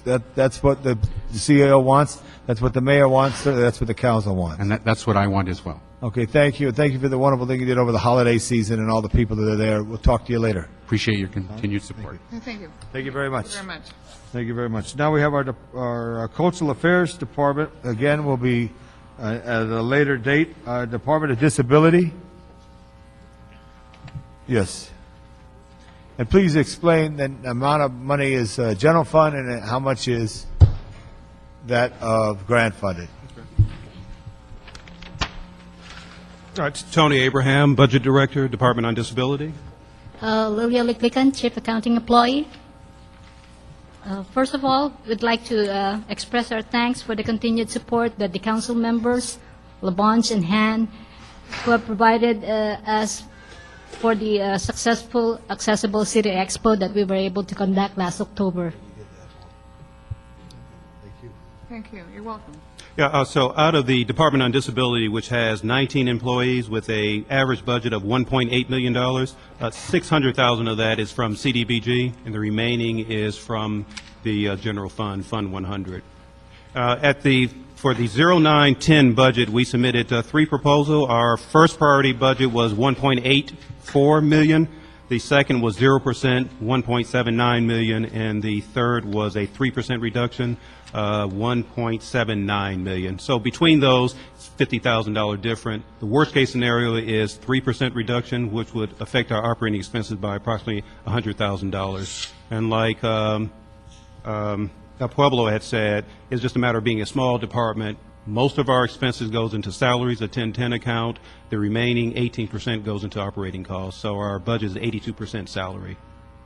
what the CAO wants, that's what the mayor wants, that's what the council wants. And that's what I want as well. Okay, thank you. Thank you for the wonderful thing you did over the holiday season and all the people that are there. We'll talk to you later. Appreciate your continued support. Thank you. Thank you very much. Thank you very much. Thank you very much. Now we have our Cultural Affairs Department. Again, will be at a later date. Department of Disability. Yes. And please explain the amount of money is general fund and how much is that of grant funded. All right, Tony Abraham, Budget Director, Department on Disability. Lilia Licklican, Chief Accounting Employee. First of all, we'd like to express our thanks for the continued support that the council members, LaBonge and Han, who have provided us for the successful Accessible City Expo that we were able to conduct last October. Thank you. You're welcome. Yeah, so out of the Department on Disability, which has 19 employees with an average budget of $1.8 million, $600,000 of that is from CDBG, and the remaining is from the general fund, Fund 100. For the 09-10 budget, we submitted 3 proposals. Our first priority budget was $1.84 million. The second was 0%, $1.79 million, and the third was a 3% reduction, $1.79 million. So between those, it's $50,000 different. The worst case scenario is 3% reduction, which would affect our operating expenses by approximately $100,000. And like Pueblo had said, it's just a matter of being a small department. Most of our expenses goes into salaries, a 1010 account. The remaining 18% goes into operating costs. So our budget is 82% salary.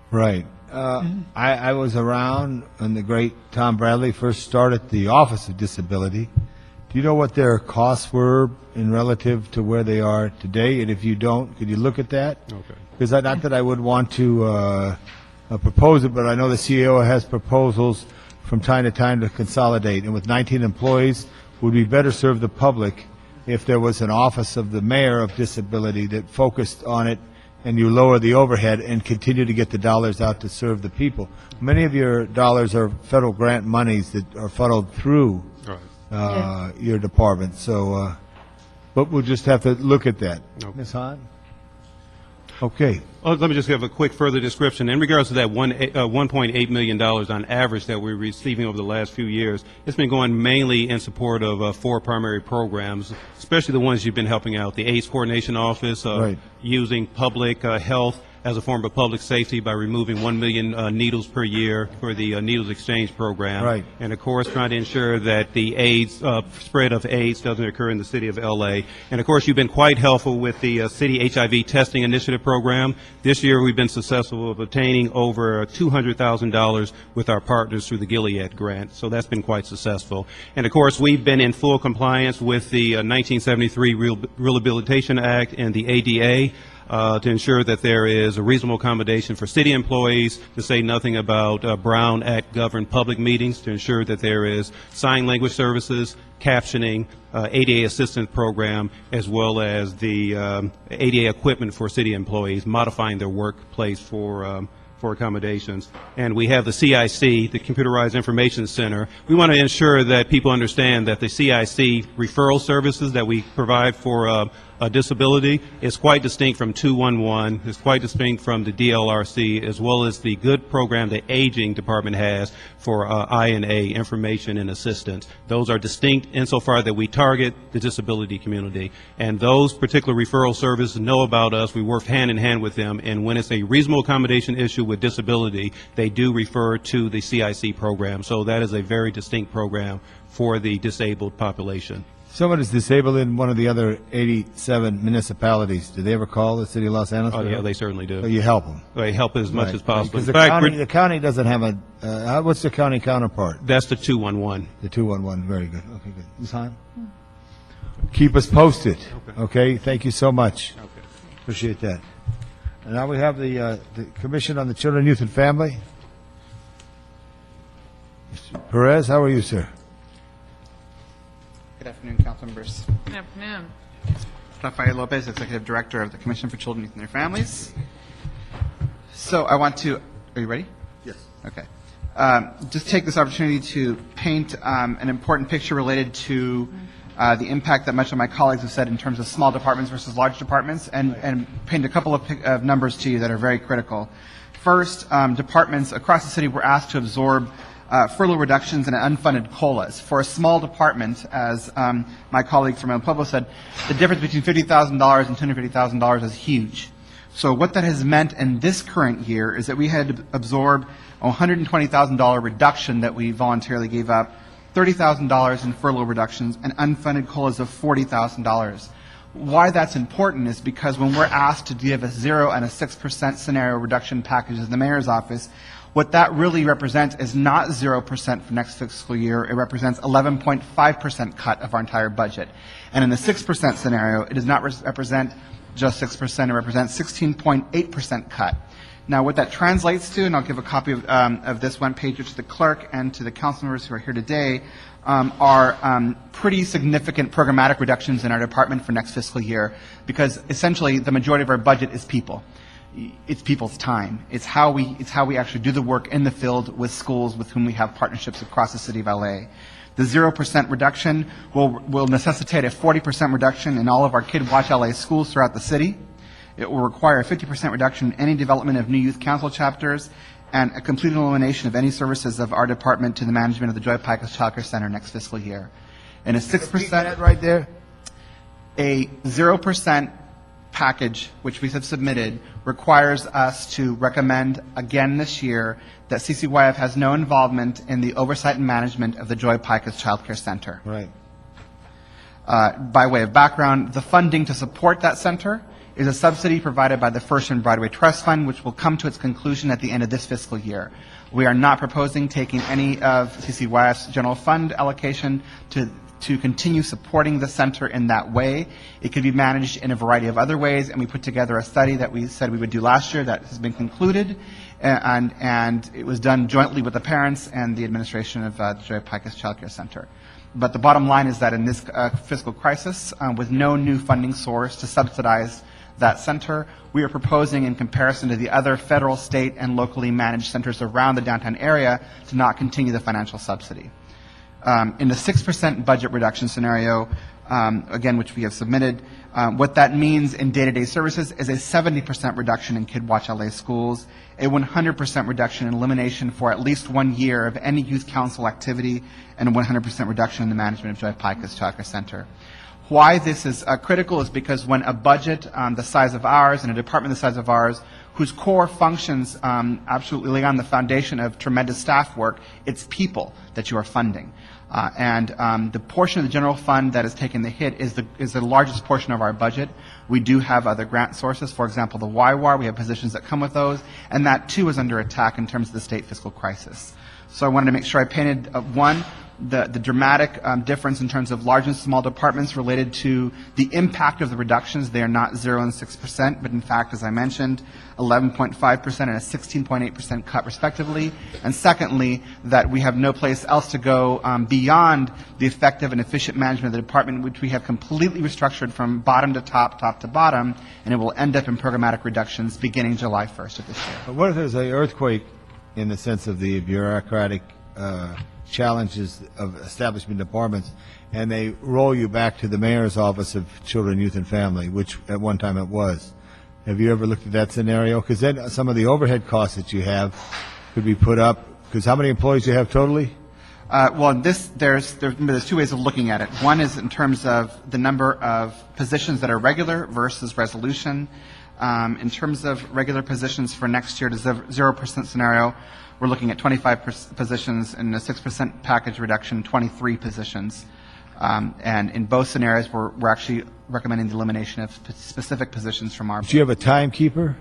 Right. I was around when the great Tom Bradley first started the Office of Disability. Do you know what their costs were in relative to where they are today? And if you don't, could you look at that? Okay. Because not that I would want to propose it, but I know the CEO has proposals from time to time to consolidate. And with 19 employees, would we better serve the public if there was an office of the mayor of disability that focused on it and you lower the overhead and continue to get the dollars out to serve the people? Many of your dollars are federal grant monies that are funneled through your department. So, but we'll just have to look at that. Okay. Ms. Hahn? Okay. Let me just give a quick further description. In regards to that $1.8 million on average that we're receiving over the last few years, it's been going mainly in support of 4 primary programs, especially the ones you've been helping out, the AIDS Coordination Office, using public health as a form of public safety by removing 1 million needles per year for the needles exchange program. Right. And of course, trying to ensure that the AIDS, spread of AIDS doesn't occur in the city of LA. And of course, you've been quite helpful with the city HIV testing initiative program. This year, we've been successful of obtaining over $200,000 with our partners through the Gilead grant. So that's been quite successful. And of course, we've been in full compliance with the 1973 Rehabilitation Act and the ADA. To ensure that there is a reasonable accommodation for city employees, to say nothing about Brown Act governed public meetings, to ensure that there is sign language services, captioning, ADA assistance program, as well as the ADA equipment for city employees, modifying their workplace for accommodations. And we have the CIC, the Computerized Information Center. We want to ensure that people understand that the CIC referral services that we provide for a disability is quite distinct from 211, is quite distinct from the DLRC, as well as the good program the aging department has for INA, information and assistance. Those are distinct insofar that we target the disability community. And those particular referral services know about us. We work hand in hand with them. And when it's a reasonable accommodation issue with disability, they do refer to the CIC program. So that is a very distinct program for the disabled population. Someone is disabled in one of the other 87 municipalities. Do they ever call the city of Los Angeles? Oh, for yeah, help? they certainly do. So you help them? They help as much as possible. Because In fact, the county doesn't have a, what's the county counterpart? that's the 211. The 211, very good. Okay, good. Ms. Hahn? Keep us posted, okay? Thank you so much. Appreciate that. And now we have the Commission on the Children, Youth, and Family. Mr. Perez, how are you, sir? Good afternoon, council members. Good afternoon. Rafael Lopez, Executive Director of the Commission for Children, Youth, and Their Families. So I want to, are you ready? Yes. Okay. Just take this opportunity to paint an important picture related to the impact that much of my colleagues have said in terms of small departments versus large departments, and paint a couple of numbers to you that are very critical. First, departments across the city were asked to absorb furlough reductions and unfunded COLAs. For a small department, as my colleague from El Pueblo said, the difference between $50,000 and $250,000 is huge. So what that has meant in this current year is that we had to absorb a $120,000 reduction that we voluntarily gave up, $30,000 in furlough reductions, and unfunded COLAs of $40,000. Why that's important is because when we're asked to give a 0 and a 6% scenario reduction packages in the mayor's office, what that really represents is not 0% for next fiscal year. It represents 11.5% cut of our entire budget. And in the 6% scenario, it does not represent just 6%. It represents 16.8% cut. Now, what that translates to, and I'll give a copy of this one pager to the clerk and to the council members who are here today, are pretty significant programmatic reductions in our department for next fiscal year, because essentially the majority of our budget is people. It's people's time. It's how we actually do the work in the field with schools with whom we have partnerships across the city of LA. The 0% reduction will necessitate a 40% reduction in all of our Kid Watch LA schools throughout the city. It will require a 50% reduction in any development of new youth council chapters, and a complete elimination of any services of our department to the management of the Joy Picus Child Care Center next fiscal year. And a 6% right there? A 0% package, which we have submitted, requires us to recommend again this year that CCYF has no involvement in the oversight and management of the Joy Picus Child Care Center. Right. By way of background, the funding to support that center is a subsidy provided by the First and Broadway Trust Fund, which will come to its conclusion at the end of this fiscal year. We are not proposing taking any of CCYF's general fund allocation to continue supporting the center in that way. It could be managed in a variety of other ways, and we put together a study that we said we would do last year that has been concluded, and it was done jointly with the parents and the administration of the Joy Picus Child Care Center. But the bottom line is that in this fiscal crisis, with no new funding source to subsidize that center, we are proposing, in comparison to the other federal, state, and locally managed centers around the downtown area, to not continue the financial subsidy. In the 6% budget reduction scenario, again, which we have submitted, what that means in day-to-day services is a 70% reduction in Kid Watch LA schools, a 100% reduction in elimination for at least 1 year of any youth council activity, and a 100% reduction in the management of Joy Picus Child Care Center. Why this is critical is because when a budget the size of ours and a department the size of ours, whose core functions absolutely lay on the foundation of tremendous staff work, it's people that you are funding. And the portion of the general fund that is taking the hit is the largest portion of our budget. We do have other grant sources, for example, the YWAR. We have positions that come with those, and that too is under attack in terms of the state fiscal crisis. So I wanted to make sure I painted, the dramatic difference in terms of large and small departments related to the impact of the reductions. They are not 0 and 6%, but in fact, as I mentioned, 11.5% and a 16.8% cut respectively. And secondly, that we have no place else to go beyond the effective and efficient management of the department, which we have completely restructured from bottom to top, top to bottom, and it will end up in programmatic reductions beginning July 1st of this year. But what if there's an earthquake in the sense of the bureaucratic challenges of establishment departments, and they roll you back to the mayor's office of Children, Youth, and Family, which at one time it was? Have you ever looked at that scenario? Because then some of the overhead costs that you have could be put up. Because how many employees do you have totally? Well, there's two ways of looking at it. One is in terms of the number of positions that are regular versus resolution. In terms of regular positions for next year, the 0% scenario, we're looking at 25 positions, and a 6% package reduction, 23 positions. And in both scenarios, we're actually recommending the elimination of specific positions from our. Do you have a timekeeper?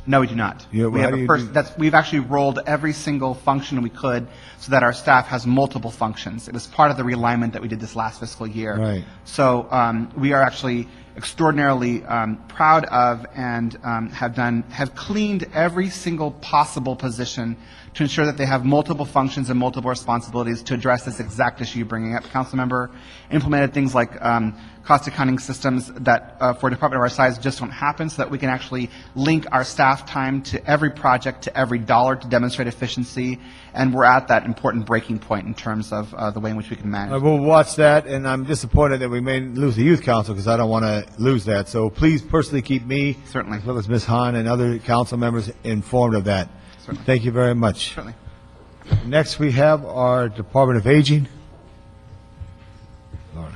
No, we do not. Yeah, We how have do a you person, do- that's, we've actually rolled every single function we could so that our staff has multiple functions. It was part of the realignment that we did this last fiscal year. Right. So we are actually extraordinarily proud of and have cleaned every single possible position to ensure that they have multiple functions and multiple responsibilities to address this exact issue you're bringing up, Councilmember. Implemented things like cost accounting systems that for a department of our size just don't happen, so that we can actually link our staff time to every project, to every dollar to demonstrate efficiency. And we're at that important breaking point in terms of the way in which we can manage. We'll watch that, and I'm disappointed that we may lose the youth council because I don't want to lose that. So please personally keep me, certainly, as well as Ms. Hahn and other council members informed of that. Certainly. Thank you very much. Certainly. Next, we have our Department of Aging. Lorna.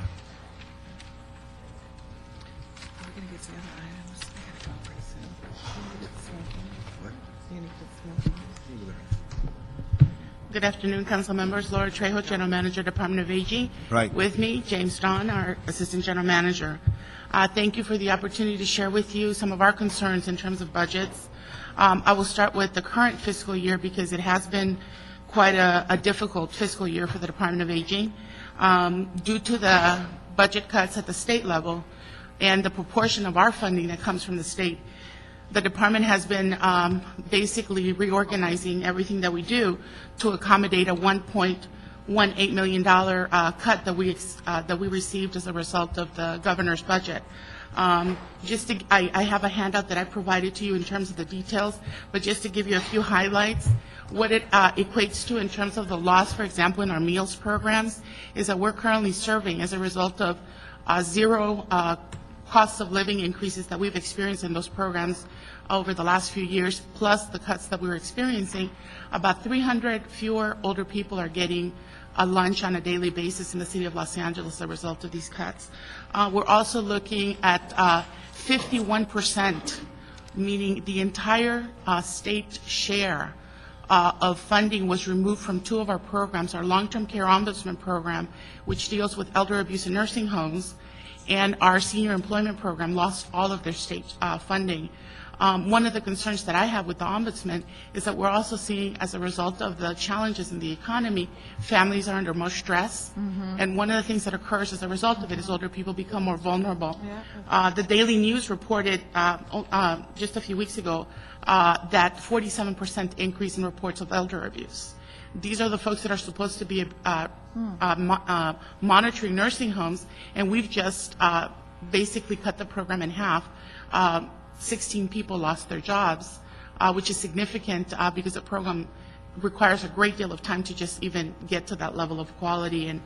Good afternoon, council members. Laura Trejo, General Manager, Department of Aging. Right. With me, James Don, our Assistant General Manager. Thank you for the opportunity to share with you some of our concerns in terms of budgets. I will start with the current fiscal year because it has been quite a difficult fiscal year for the Department of Aging. Due to the budget cuts at the state level and the proportion of our funding that comes from the state, the department has been basically reorganizing everything that we do to accommodate a $1.18 million cut that we received as a result of the governor's budget. I have a handout that I provided to you in terms of the details, but just to give you a few highlights, what it equates to in terms of the loss, for example, in our meals programs, is that we're currently serving as a result of zero cost of living increases that we've experienced in those programs over the last few years, plus the cuts that we're experiencing. About 300 fewer older people are getting a lunch on a daily basis in the city of Los Angeles as a result of these cuts. We're also looking at 51%, meaning the entire state share of funding was removed from two of our programs, our long-term care ombudsman program, which deals with elder abuse in nursing homes, and our senior employment program lost all of their state funding. One of the concerns that I have with the ombudsman is that we're also seeing, as a result of the challenges in the economy, families are under more stress. And one of the things that occurs as a result of it is older people become more vulnerable. The Daily News reported just a few weeks ago that 47% increase in reports of elder abuse. These are the folks that are supposed to be monitoring nursing homes, and we've just basically cut the program in half. 16 people lost their jobs, which is significant because the program requires a great deal of time to just even get to that level of quality and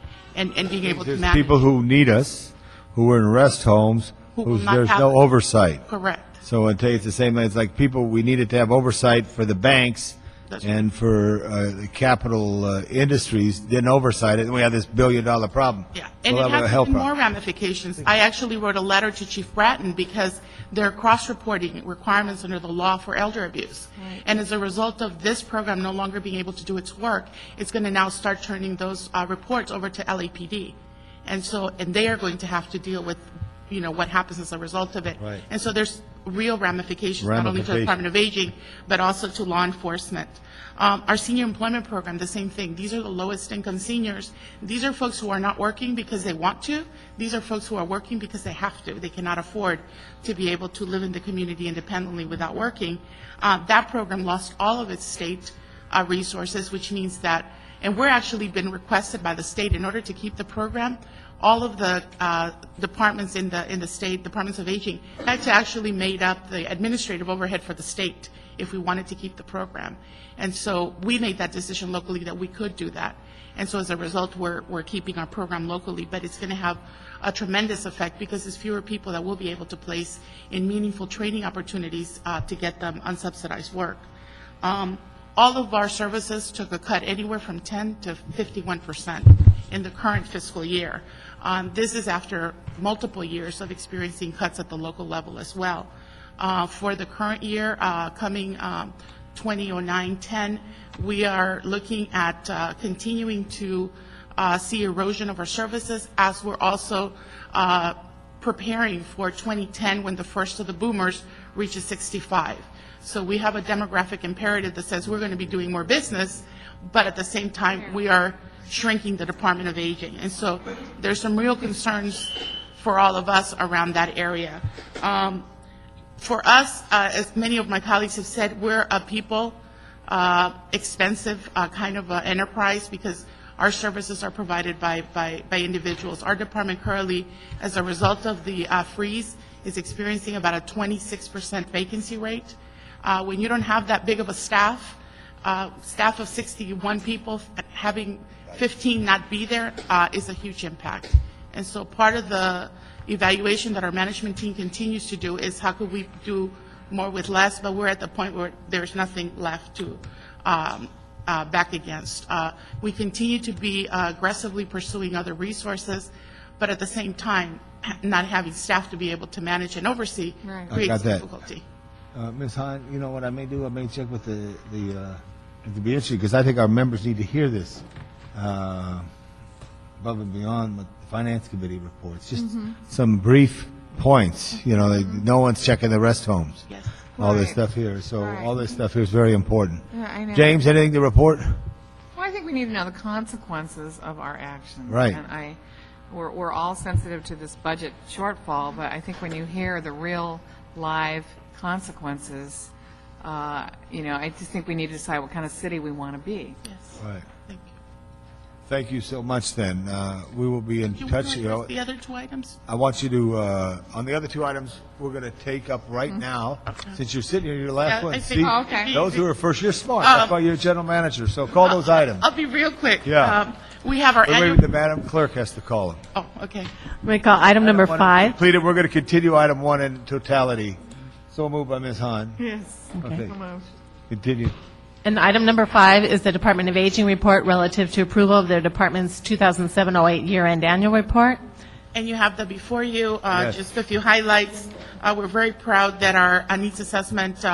being able to There's manage. people who need us, who are in rest homes, Who will not there's have no it. oversight. Correct. So it's the same, it's like people, we needed to have oversight for the banks That's and for the capital industries, didn't oversight it, and we have this billion-dollar problem. Yeah, and We'll it have a has health even problem. more ramifications. I actually wrote a letter to Chief Bratton because there are cross-reporting requirements under the law for elder abuse. And as a result of this program no longer being able to do its work, it's going to now start turning those reports over to LAPD. And they are going to have to deal with, what happens as a result of it. Right. And so there's real ramifications, not only to the Department of Aging, but also to law enforcement. Our senior employment program, the same thing. These are the lowest income seniors. These are folks who are not working because they want to. These are folks who are working because they have to. They cannot afford to be able to live in the community independently without working. That program lost all of its state resources, which means that, and we're actually been requested by the state in order to keep the program, all of the departments in the state, departments of aging, had to actually made up the administrative overhead for the state if we wanted to keep the program. And so we made that decision locally that we could do that. And so as a result, we're keeping our program locally, but it's going to have a tremendous effect because there's fewer people that we'll be able to place in meaningful training opportunities to get them unsubsidized work. All of our services took a cut anywhere from 10 to 51% in the current fiscal year. This is after multiple years of experiencing cuts at the local level as well. For the current year, coming 2009-10, we are looking at continuing to see erosion of our services, as we're also preparing for 2010 when the first of the boomers reaches 65. So we have a demographic imperative that says we're going to be doing more business, but at the same time, we are shrinking the Department of Aging. And so there's some real concerns for all of us around that area. For us, as many of my colleagues have said, we're a people expensive kind of enterprise because our services are provided by individuals. Our department currently, as a result of the freeze, is experiencing about a 26% vacancy rate. When you don't have that big of a staff of 61 people, having 15 not be there is a huge impact. And so part of the evaluation that our management team continues to do is how could we do more with less, but we're at the point where there's nothing left to back against. We continue to be aggressively pursuing other resources, but at the same time, not having staff to be able to manage and oversee creates difficulty. Ms. Hahn, you know what I may do? I may check with the to be interesting, because I think our members need to hear this above and beyond what the Finance Committee reports. Just some brief points, you know, like no one's checking the rest homes. Yes. All this stuff here. So all this stuff here is very important. Yeah, I know. James, anything to report? Well, I think we need to know the consequences of our actions. Right. And we're all sensitive to this budget shortfall, but I think when you hear the real live consequences, you know, I just think we need to decide what kind of city we want to be. Yes. Right. Thank you. Thank you so much, then. We will be in touch. You want to address the other two items? I want you to, on the other two items, we're going to take up right now, since you're sitting here, you're the last one. See, okay. those who are first, you're smart. That's why you're a general manager. So call those items. I'll be real quick. Yeah. We have our annual... Wait, the Madam Clerk has to call them. Oh, okay. We call item number 5. Completed. We're going to continue item 1 in totality. So moved by Ms. Hahn. Yes. Okay. Continue. And item number 5 is the Department of Aging report relative to approval of their department's 2007-08 year-end annual report. And you have that before you. Yes. Just a few highlights. We're very proud that our needs assessment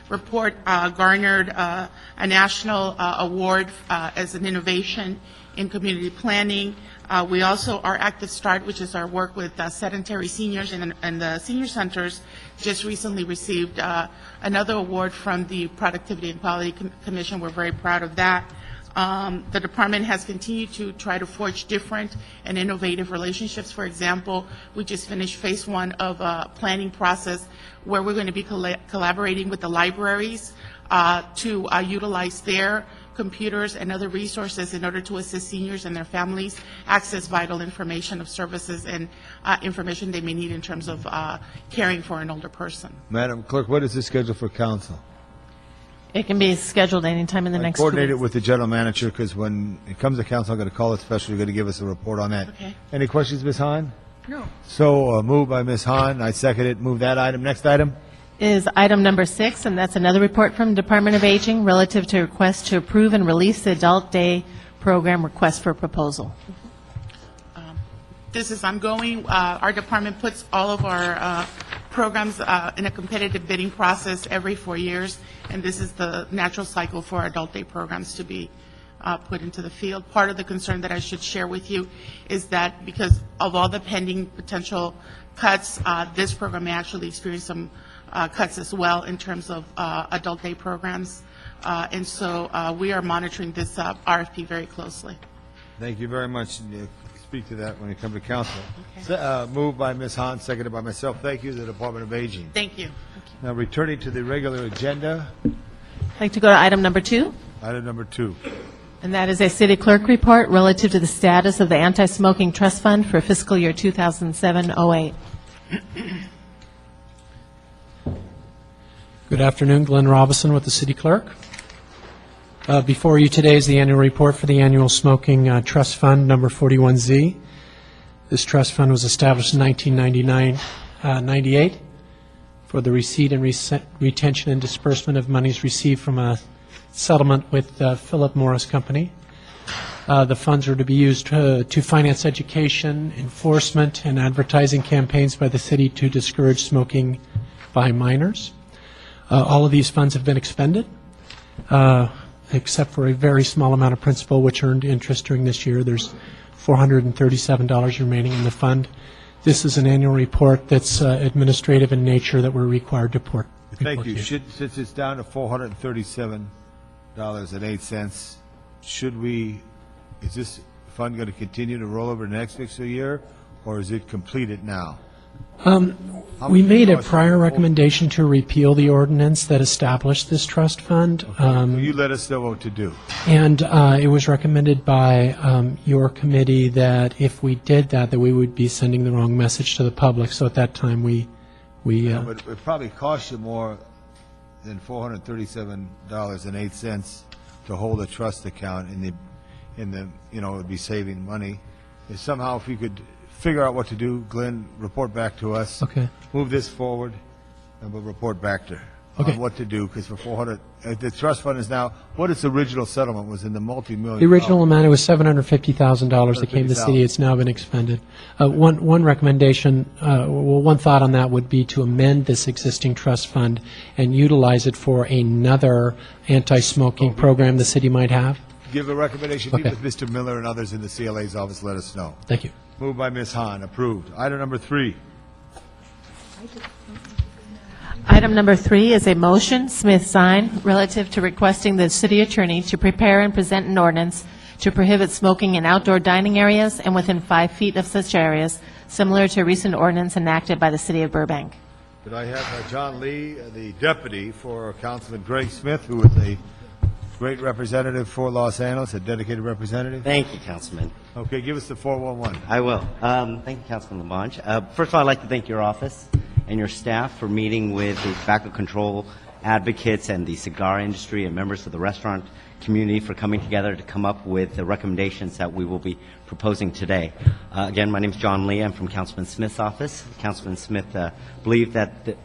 report garnered a national award as an innovation in community planning. We also, our Active Start, which is our work with sedentary seniors and the senior centers, just recently received another award from the Productivity and Quality Commission. We're very proud of that. The department has continued to try to forge different and innovative relationships. For example, we just finished phase 1 of a planning process where we're going to be collaborating with the libraries to utilize their computers and other resources in order to assist seniors and their families access vital information of services and information they may need in terms of caring for an older person. Madam Clerk, what is the schedule for council? It can be scheduled anytime in the next 2 weeks. Coordinate it with the general manager, because when it comes to council, I'm going to call it special. You're going to give us a report on that. Okay. Any questions, Ms. Hahn? No. So moved by Ms. Hahn. I second it. Move that item. Next item. Is item number 6, and that's another report from Department of Aging relative to request to approve and release the Adult Day Program request for proposal. This is ongoing. Our department puts all of our programs in a competitive bidding process every 4 years, and this is the natural cycle for our Adult Day programs to be put into the field. Part of the concern that I should share with you is that because of all the pending potential cuts, this program may actually experience some cuts as well in terms of Adult Day programs. And so we are monitoring this RFP very closely. Thank you very much. Speak to that when it comes to council. Moved by Ms. Hahn, seconded by myself. Thank you to the Department of Aging. Thank you. Now, returning to the regular agenda, I'd like to go to item number 2. item number 2. And that is a city clerk report relative to the status of the Anti-Smoking Trust Fund for fiscal year 2007-08. Good afternoon, Glenn Robison with the City Clerk. Before you today is the annual report for the Annual Smoking Trust Fund, number 41Z. This trust fund was established in 1998 for the receipt and retention and disbursement of monies received from a settlement with Philip Morris Company. The funds are to be used to finance education, enforcement, and advertising campaigns by the city to discourage smoking by minors. All of these funds have been expended. except for a very small amount of principal which earned interest during this year. There's $437 remaining in the fund. This is an annual report that's administrative in nature that we're required to report. Thank you. Since it's down to $437.08, is this fund going to continue to roll over next fiscal year, or is it completed now? We made a prior recommendation to repeal the ordinance that established this trust fund. You let us know what to do. And it was recommended by your committee that if we did that we would be sending the wrong message to the public. So at that time, but it probably costs you more than $437.08 to hold a trust account it would be saving money. If somehow, if you could figure out what to do, Glenn, report back to us. Okay. Move this forward, and we'll report back to Okay. on what to do, because for 400, the trust fund is now, what its original settlement was in the multi-million. the original amount, it was $750,000 that came to the city. It's now been expended. One recommendation, one thought on that would be to amend this existing trust fund and utilize it for another anti-smoking program the city might have. Give a recommendation, Okay. meet with Mr. Miller and others in the CLA's office, let us know. Thank you. Moved by Ms. Hahn, approved. Item number 3. Item number 3 is a motion, Smith sign, relative to requesting the city attorney to prepare and present an ordinance to prohibit smoking in outdoor dining areas and within 5 feet of such areas, similar to a recent ordinance enacted by the city of Burbank. Could I have John Lee, the deputy for Councilman Greg Smith, who is a great representative for Los Angeles, a dedicated representative? Thank you, Councilman. Okay, give us the 411. I will. Thank you, Councilman Labange. First of all, I'd like to thank your office and your staff for meeting with the tobacco control advocates and the cigar industry and members of the restaurant community for coming together to come up with the recommendations that we will be proposing today. Again, my name is John Lee. I'm from Councilman Smith's office. Councilman Smith believes that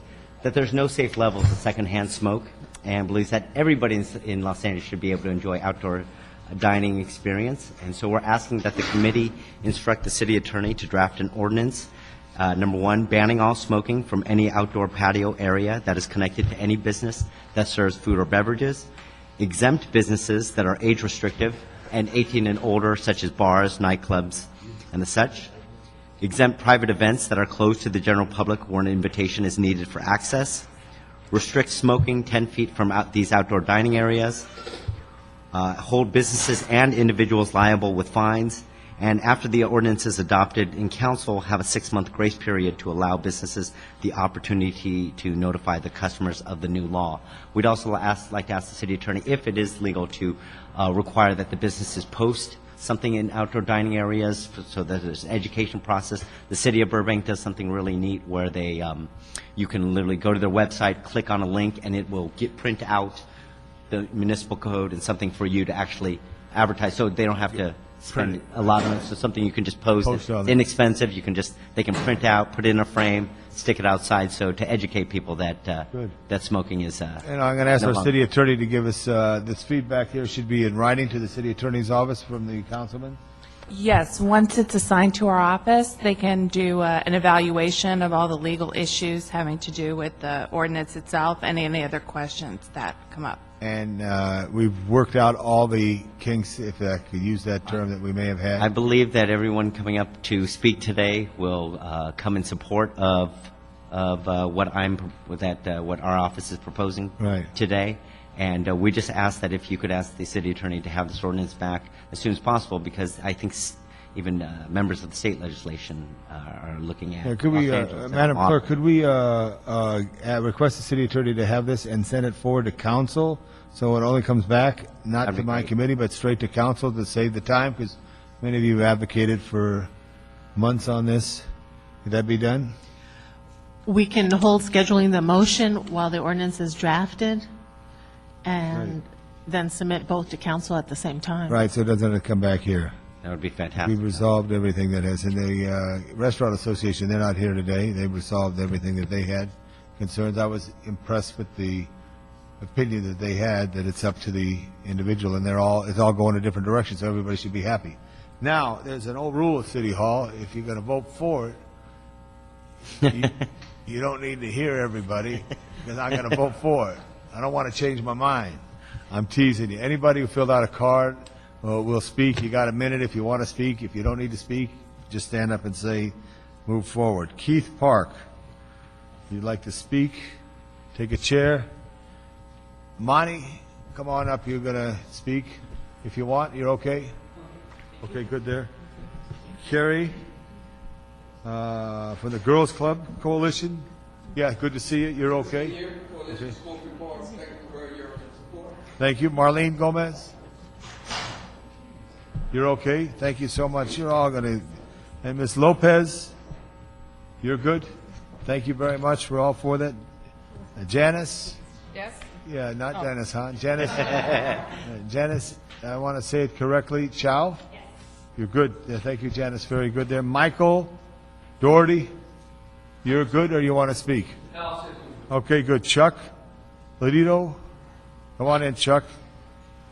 there's no safe levels of secondhand smoke, and believes that everybody in Los Angeles should be able to enjoy outdoor dining experience. And so we're asking that the committee instruct the city attorney to draft an ordinance, number 1, banning all smoking from any outdoor patio area that is connected to any business that serves food or beverages, exempt businesses that are age restrictive and 18 and older, such as bars, nightclubs, and the such, exempt private events that are closed to the general public where an invitation is needed for access, restrict smoking 10 feet from these outdoor dining areas, hold businesses and individuals liable with fines, and after the ordinance is adopted in council, have a 6-month grace period to allow businesses the opportunity to notify the customers of the new law. We'd also like to ask the city attorney, if it is legal, to require that the businesses post something in outdoor dining areas so that there's an education process. The city of Burbank does something really neat where they you can literally go to their website, click on a link, and it will print out the municipal code and something for you to actually advertise, so they don't have to spend a lot of money. So something you can just post. It's inexpensive. They can print out, put it in a frame, stick it outside, so to educate people that that smoking is. And I'm going to ask our city attorney to give us this feedback here. Should be in writing to the city attorney's office from the councilman. Yes, once it's assigned to our office, they can do an evaluation of all the legal issues having to do with the ordinance itself and any other questions that come up. And we've worked out all the kinks, if I could use that term, that we may have had. I believe that everyone coming up to speak today will come in support of what our office is proposing today. And we just ask that if you could ask the city attorney to have this ordinance back as soon as possible, because I think even members of the state legislation are looking at. Could we, Madam Clerk, could we request the city attorney to have this and send it forward to council, so it only comes back not to my committee but straight to council to save the time, because many of you have advocated for months on this. Could that be done? We can hold scheduling the motion while the ordinance is drafted, and then submit both to council at the same time. Right, so it doesn't have to come back here. That would be fantastic. We've resolved everything that has. In the Restaurant Association, they're not here today. They've resolved everything that they had concerns. I was impressed with the opinion that they had, that it's up to the individual, and it's all going a different direction, so everybody should be happy. Now, there's an old rule at City Hall: if you're going to vote for it, you don't need to hear everybody, because I'm going to vote for it. I don't want to change my mind. I'm teasing you. Anybody who filled out a card will speak. You got a minute if you want to speak. If you don't need to speak, just stand up and say, move forward. Keith Park, if you'd like to speak, take a chair. Monty, come on up. You're going to speak. If you want, you're okay? Okay, good there. Carrie, from the Girls Club Coalition. Yeah, good to see you. You're okay? Okay. Thank you. Marlene Gomez. You're okay? Thank you so much. You're all going to... And Ms. Lopez, you're good? Thank you very much. We're all for that. Janice? Yes? Yeah, not Janice, huh? Janice. Janice, I want to say it correctly. Chow? Yes. You're good. Yeah, thank you, Janice. Very good there. Michael Doherty, you're good or you want to speak? No, okay, good. Chuck Ladito? Come on in, Chuck.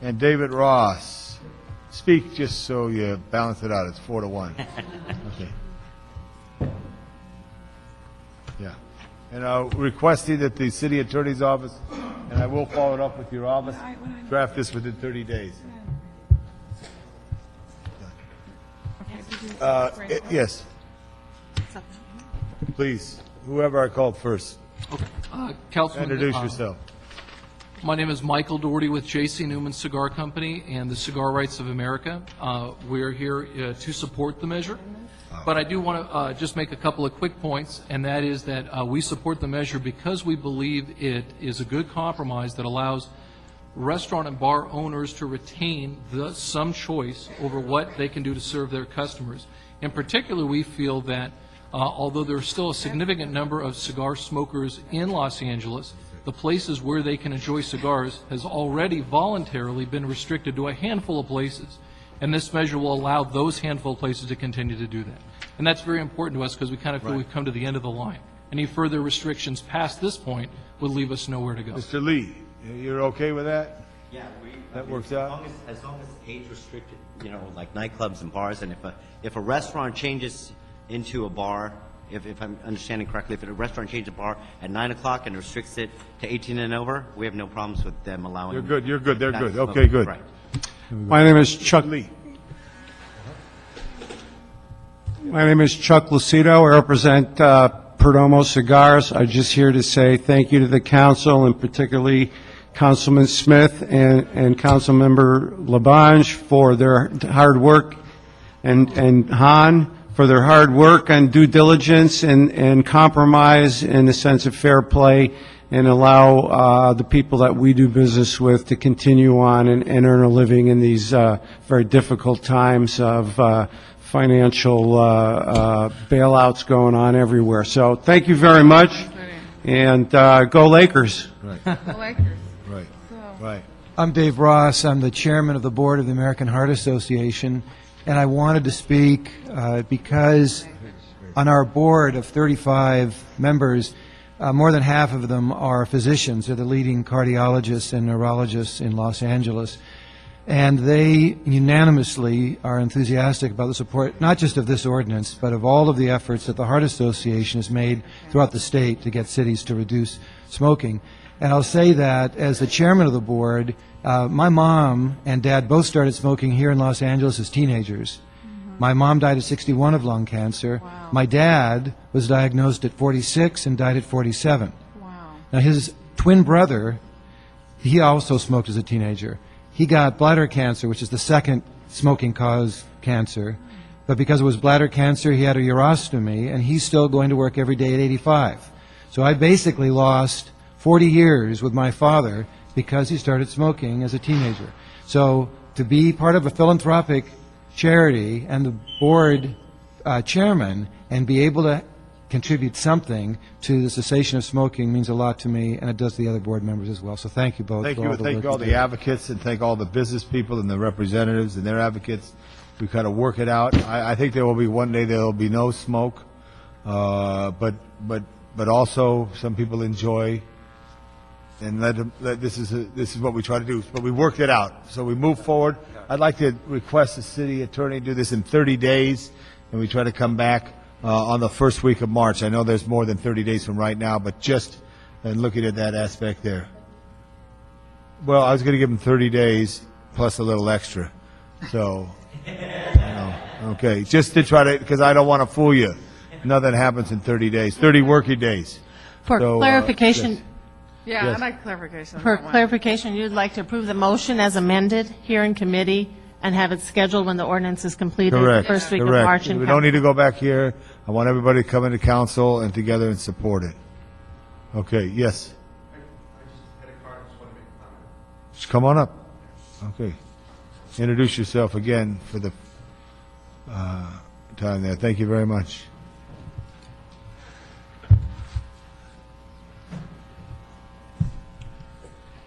And David Ross. Speak just so you balance it out. It's 4-1. Okay. Yeah. And requesting that the city attorney's office, and I will follow it up with your office, draft this within 30 days. Yes. Please, whoever I called first. Okay. Councilman, introduce yourself. My name is Michael Doherty with J.C. Newman Cigar Company and the Cigar Rights of America. We're here to support the measure, but I do want to just make a couple of quick points, and that is that we support the measure because we believe it is a good compromise that allows restaurant and bar owners to retain some choice over what they can do to serve their customers. In particular, we feel that although there are still a significant number of cigar smokers in Los Angeles, the places where they can enjoy cigars has already voluntarily been restricted to a handful of places. And this measure will allow those handful of places to continue to do that. And that's very important to us because we kind of feel we've come to the end of the line. Any further restrictions past this point would leave us nowhere to go. Mr. Lee, you're okay with that? Yeah, that works out. As long as age restricted, like nightclubs and bars, and if a restaurant changes into a bar, if I'm understanding correctly, if a restaurant changes a bar at 9 o'clock and restricts it to 18 and over, we have no problems with them allowing. You're good. You're good. They're good. Smoke. Okay, good. Right. My name is Chuck Lee. My name is Chuck Lucido. I represent Perdomo Cigars. I'm just here to say thank you to the council, and particularly Councilman Smith and Councilmember Labange for their hard work, and Han for their hard work and due diligence and compromise in the sense of fair play, and allow the people that we do business with to continue on and earn a living in these very difficult times of financial bailouts going on everywhere. So thank you very much, and go Lakers. Right. Go Lakers. Right. Right. I'm Dave Ross. I'm the chairman of the board of the American Heart Association, and I wanted to speak because on our board of 35 members, more than half of them are physicians. They're the leading cardiologists and neurologists in Los Angeles. And they unanimously are enthusiastic about the support, not just of this ordinance, but of all of the efforts that the Heart Association has made throughout the state to get cities to reduce smoking. And I'll say that as the chairman of the board, my mom and dad both started smoking here in Los Angeles as teenagers. My mom died at 61 of lung cancer. Wow. My dad was diagnosed at 46 and died at 47. Wow. Now his twin brother, he also smoked as a teenager. He got bladder cancer, which is the second smoking cause cancer. But because it was bladder cancer, he had a urostomy, and he's still going to work every day at 85. So I basically lost 40 years with my father because he started smoking as a teenager. So to be part of a philanthropic charity and the board chairman and be able to contribute something to the cessation of smoking means a lot to me, and it does to the other board members as well. So thank you both. Thank you. Thank all the advocates, and thank all the business people and the representatives and their advocates. We kind of work it out. I think there will be one day there will be no smoke, but also some people enjoy. And this is what we try to do. But we worked it out. So we move forward. I'd like to request the city attorney do this in 30 days, and we try to come back on the first week of March. I know there's more than 30 days from right now, but just looking at that aspect there. Well, I was going to give them 30 days plus a little extra. So, okay, just to try to, because I don't want to fool you. Nothing happens in 30 days, 30 working days. For So, clarification, yes. Yeah, Yes. I'd like clarification on for that one. clarification, you'd like to approve the motion as amended here in committee and have it scheduled when the ordinance is completed? Correct. First week Correct. of March. in We don't need council. to go back here. I want everybody to come into council and together and support it. Okay, yes. Just come on up. Okay. Introduce yourself again for the time there. Thank you very much.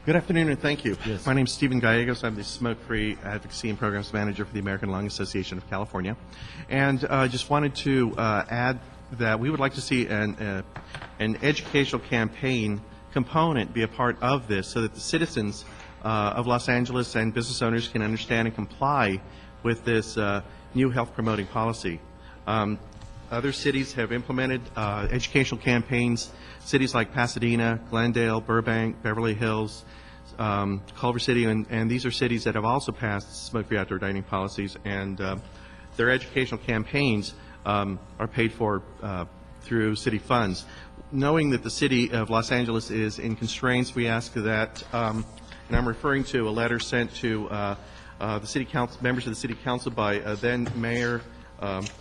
Good afternoon, and thank you. Yes. My name is Stephen Gallegos. I'm the Smoke-Free Advocacy and Programs Manager for the American Lung Association of California. And I just wanted to add that we would like to see an educational campaign component be a part of this so that the citizens of Los Angeles and business owners can understand and comply with this new health promoting policy. Other cities have implemented educational campaigns, cities like Pasadena, Glendale, Burbank, Beverly Hills, Culver City, and these are cities that have also passed smoke-free outdoor dining policies, and their educational campaigns are paid for through city funds. Knowing that the city of Los Angeles is in constraints, we ask that, and I'm referring to a letter sent to the city council, members of the city council by then Mayor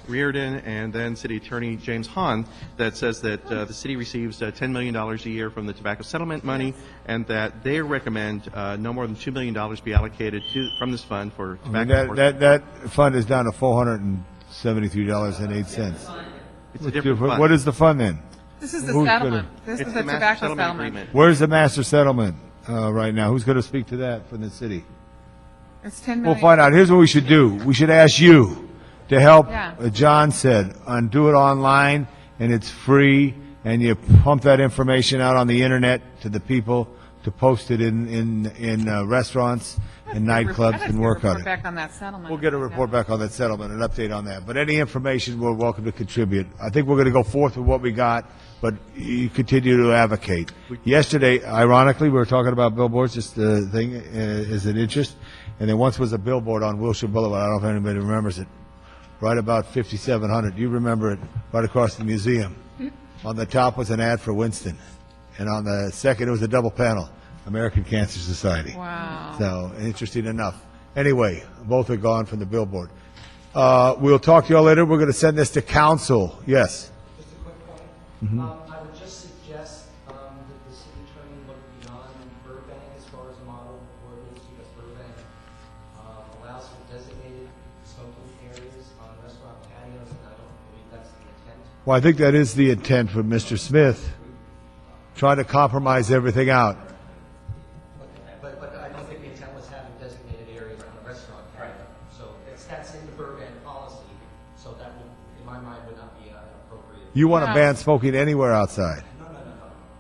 Reardon and then City Attorney James Hahn, that says that the city receives $10 million a year from the tobacco settlement money, and that they recommend no more than $2 million be allocated from this fund for tobacco enforcement. That fund is down to $473.08. It's a different fund. What is the fund then? This is the Who's settlement. gonna- This It's is the the master tobacco settlement settlement. agreement. Where's the master settlement right now? Who's going to speak to that from the city? It's 10 We'll million. find out. Here's what we should do. We should ask you to help, Yeah. John said, do it online, and it's free, and you pump that information out on the internet to the people to post it in restaurants and nightclubs and work on it. Back on that settlement. We'll get a report back on that settlement, an update on that. But any information, we're welcome to contribute. I think we're going to go forth with what we got, but you continue to advocate. Yesterday, ironically, we were talking about billboards, just the thing is an interest, and there once was a billboard on Wilshire Boulevard. I don't know if anybody remembers it. Right about 5700. You remember it, right across the museum. On the top was an ad for Winston, and on the second it was a double panel, American Cancer Society. Wow. So, interesting enough. Anyway, both are gone from the billboard. We'll talk to you all later. We're going to send this to council. Yes? Just a quick point. Mhm. I would just suggest that the city attorney look beyond Burbank as far as a model ordinance, because Burbank allows for designated smoking areas on restaurant patios, and I don't believe that's the intent. Well, I think that is the intent for Mr. Smith, trying to compromise everything out. But I don't think the intent was having designated areas on a restaurant patio. So that's in the Burbank policy, so that would, in my mind, would not be appropriate. You want to No. ban smoking anywhere outside.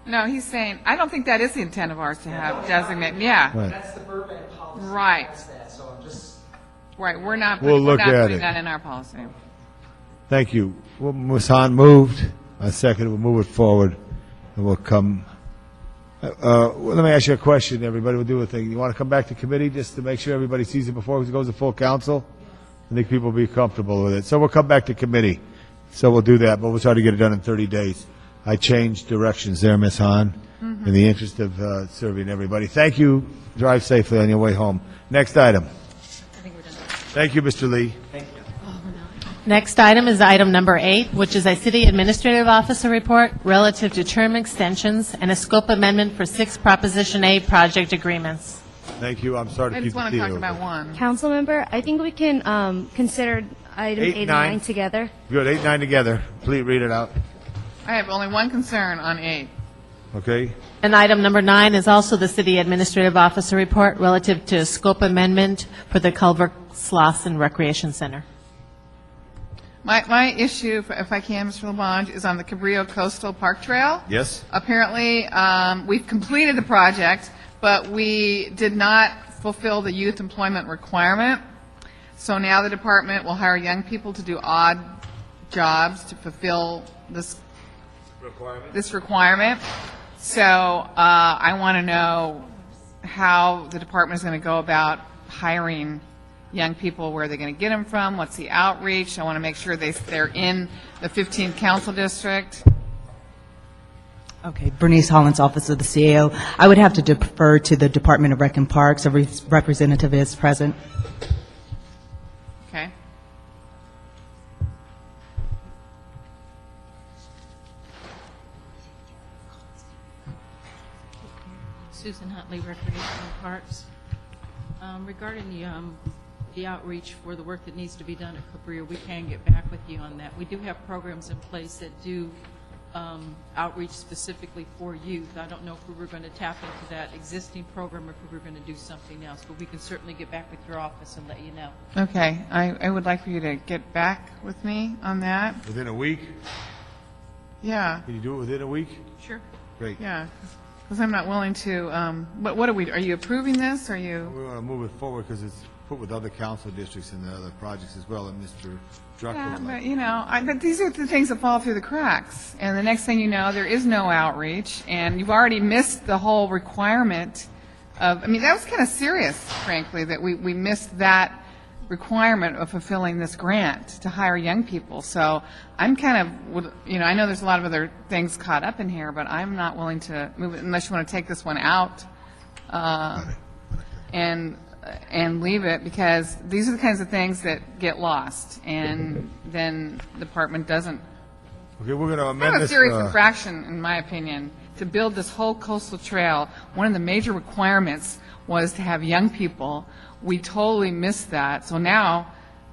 No, he's saying, I don't think that is the intent of ours to have designate, yeah. Right. That's the Burbank policy. Right. That's that, so I'm just. Right, we're not We'll we're look not at putting it. that in our policy. Thank you. Well, Ms. Hahn moved. A second, we'll move it forward, and we'll come. Well, let me ask you a question, everybody. We'll do a thing. You want to come back to committee just to make sure everybody sees it before it goes to full council? I think people will be comfortable with it. So we'll come back to committee. So we'll do that, but we'll try to get it done in 30 days. I changed directions there, Ms. Hahn, in the interest of serving everybody. Thank you. Drive safely on your way home. Next item. Thank you, Mr. Lee. Next item is item number 8, which is a city administrative officer report relative to term extensions and a scope amendment for 6 Proposition A project agreements. Thank you. I'm sorry to I keep just the want to theater talk open. about one. Council member, I think we can consider item 8 and 9 together. Good. 8 and 9 together. Please read it out. I have only one concern on 8. Okay? And item number 9 is also the city administrative officer report relative to a scope amendment for the Culver Slauson Recreation Center. My issue, if I can, Mr. Labange, is on the Cabrillo Coastal Park Trail. Yes? Apparently, we've completed the project, but we did not fulfill the youth employment requirement. So now the department will hire young people to do odd jobs to fulfill this requirement. So I want to know how the department is going to go about hiring young people, where they're going to get them from, what's the outreach. I want to make sure they're in the 15th council district. Okay, Bernice Hollins, Office of the CAO. I would have to defer to the Department of Rec and Parks. A representative is present. Okay. Susan Huntley, Recreation and Parks. Regarding the outreach for the work that needs to be done at Cabrillo, we can get back with you on that. We do have programs in place that do outreach specifically for youth. I don't know if we were going to tap into that existing program or if we were going to do something else, but we can certainly get back with your office and let you know. Okay. I would like for you to get back with me on that. Within a week? Yeah. Can you do it within a week? Sure. Great. Yeah. Because I'm not willing to, what are you approving this, or you? We want to move it forward because it's put with other council districts and the other projects as well, and Mr. Drucker Yeah, would like. but but these are the things that fall through the cracks. And the next thing you know, there is no outreach, and you've already missed the whole requirement of, that was kind of serious, frankly, that we missed that requirement of fulfilling this grant to hire young people. So I'm kind of, I know there's a lot of other things caught up in here, but I'm not willing to move it unless you want to take this one out and leave it, because these are the kinds of things that get lost, and then the department doesn't. Okay, we're going to It's amend kind of a this. serious infraction, in my opinion, to build this whole coastal trail. One of the major requirements was to have young people. We totally missed that. So now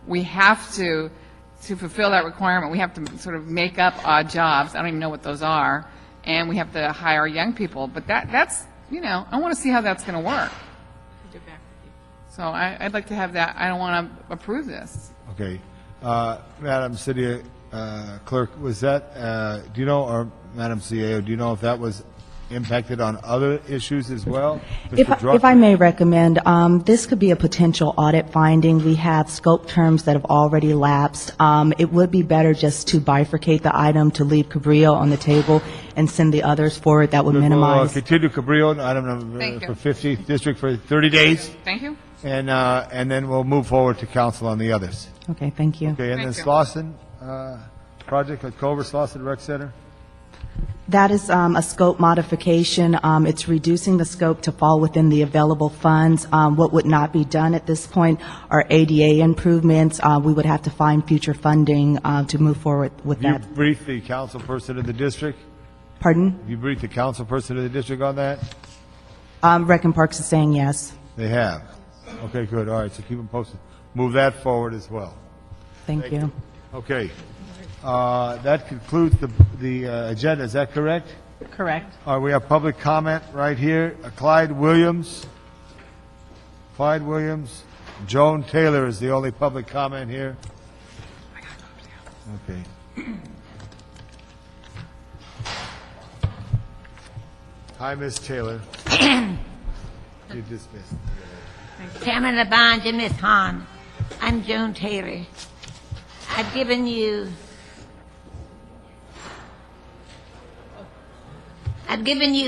we have to fulfill that requirement, we have to sort of make up odd jobs. I don't even know what those are. And we have to hire young people. But that's, I want to see how that's going to work. So I'd like to have that. I don't want to approve this. Okay. Madam City Clerk, was that, do you know, or Madam CAO, do you know if that was impacted on other issues as well? If I may recommend, this could be a potential audit finding. We have scope terms that have already lapsed. It would be better just to bifurcate the item, to leave Cabrillo on the table and send the others forward. That would minimize. We'll continue Cabrillo, item number for 50th District for 30 days. Thank you. And then we'll move forward to council on the others. Okay, thank you. Okay, and then Slauson project at Culver Slauson Rec Center? That is a scope modification. It's reducing the scope to fall within the available funds. What would not be done at this point are ADA improvements. We would have to find future funding to move forward with that. Have you briefed the council person of the district? Pardon? Have you briefed the council person of the district on that? Rec and Parks is saying yes. They have. Okay, good. All right, so keep them posted. Move that forward as well. Thank you. Okay. That concludes the agenda. Is that correct? Correct. All right, we have public comment right here. Clyde Williams. Joan Taylor is the only public comment here. Okay. Hi, Ms. Taylor. You're dismissed. Chairman Labange and Ms. Hahn, I'm Joan Taylor. I've given you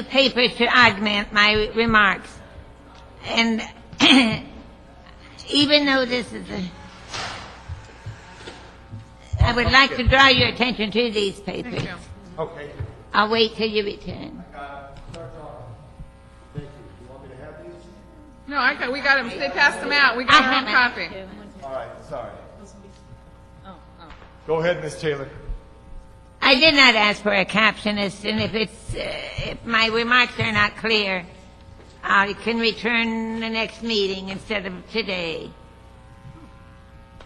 papers to augment my remarks. And even though this is I would like to draw your attention to these papers. Okay. I'll wait till you return. No, we got them. They passed them out. We got our own copy. All right, sorry. Go ahead, Ms. Taylor. I did not ask for a captionist, and if my remarks are not clear, I can return the next meeting instead of today.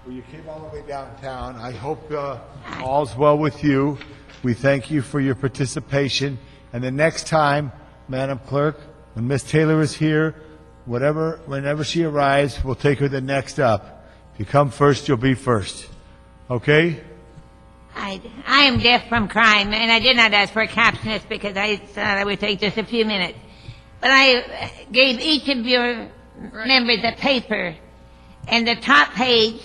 Well, you came all the way downtown. I hope all's well with you. We thank you for your participation. And the next time, Madam Clerk, when Ms. Taylor is here, whenever she arrives, we'll take her the next up. If you come first, you'll be first. Okay? I am deaf from crime, and I did not ask for a captionist because I thought it would take just a few minutes. But I gave each of your members a paper, and the top page,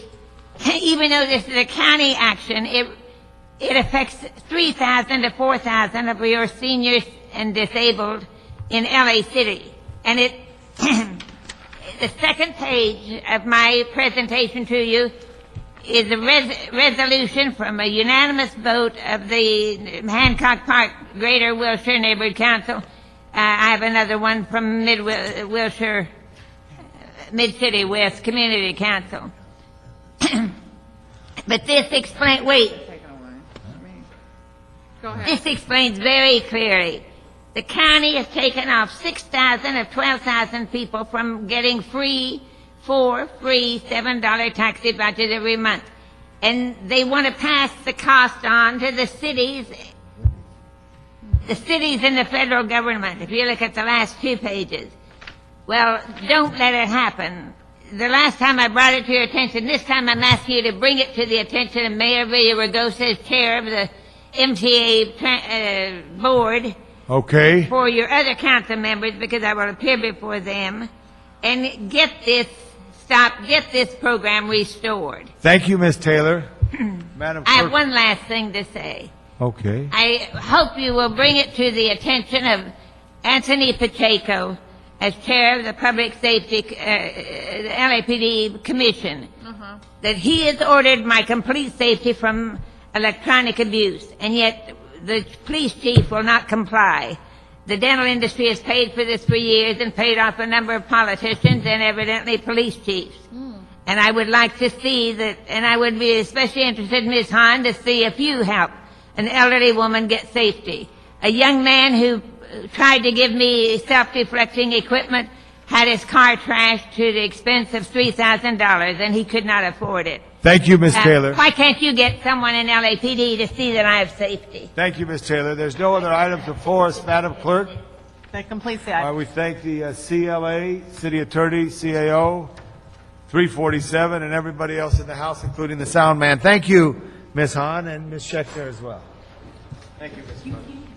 even though this is a county action, it affects 3,000 to 4,000 of your seniors and disabled in LA City. And it The second page of my presentation to you is a resolution from a unanimous vote of the Hancock Park Greater Wilshire Neighborhood Council. I have another one from Wilshire, Mid-City West Community Council. But this explains, this explains very clearly. The county has taken off 6,000 of 12,000 people from getting free $7 taxi vouchers every month. And they want to pass the cost on to the cities and the federal government, if you look at the last 2 pages. Well, don't let it happen. The last time I brought it to your attention, this time I'm asking you to bring it to the attention of Mayor Villaragosa, as chair of the MTA board. Okay. For your other council members, because I will appear before them, and get this program restored. Thank you, Ms. Taylor. Madam I have Clerk. one last thing to say. Okay. I hope you will bring it to the attention of Anthony Pacheco as chair of the Public Safety LAPD Commission, that he has ordered my complete safety from electronic abuse, and yet the police chief will not comply. The dental industry has paid for this for years and paid off a number of politicians and evidently police chiefs. And I would like to see that, and I would be especially interested, Ms. Hahn, to see if you help an elderly woman get safety. A young man who tried to give me self-deflecting equipment had his car trashed to the expense of $3,000, and he could not afford it. Thank you, Ms. Taylor. Why can't you get someone in LAPD to see that I have safety? Thank you, Ms. Taylor. There's no other items before us, Madam Clerk. That completes the item. We thank the CLA, City Attorney, CAO, 347, and everybody else in the House, including the sound man. Thank you, Ms. Hahn, and Ms. Schechter as well. Thank you, Ms. Hahn.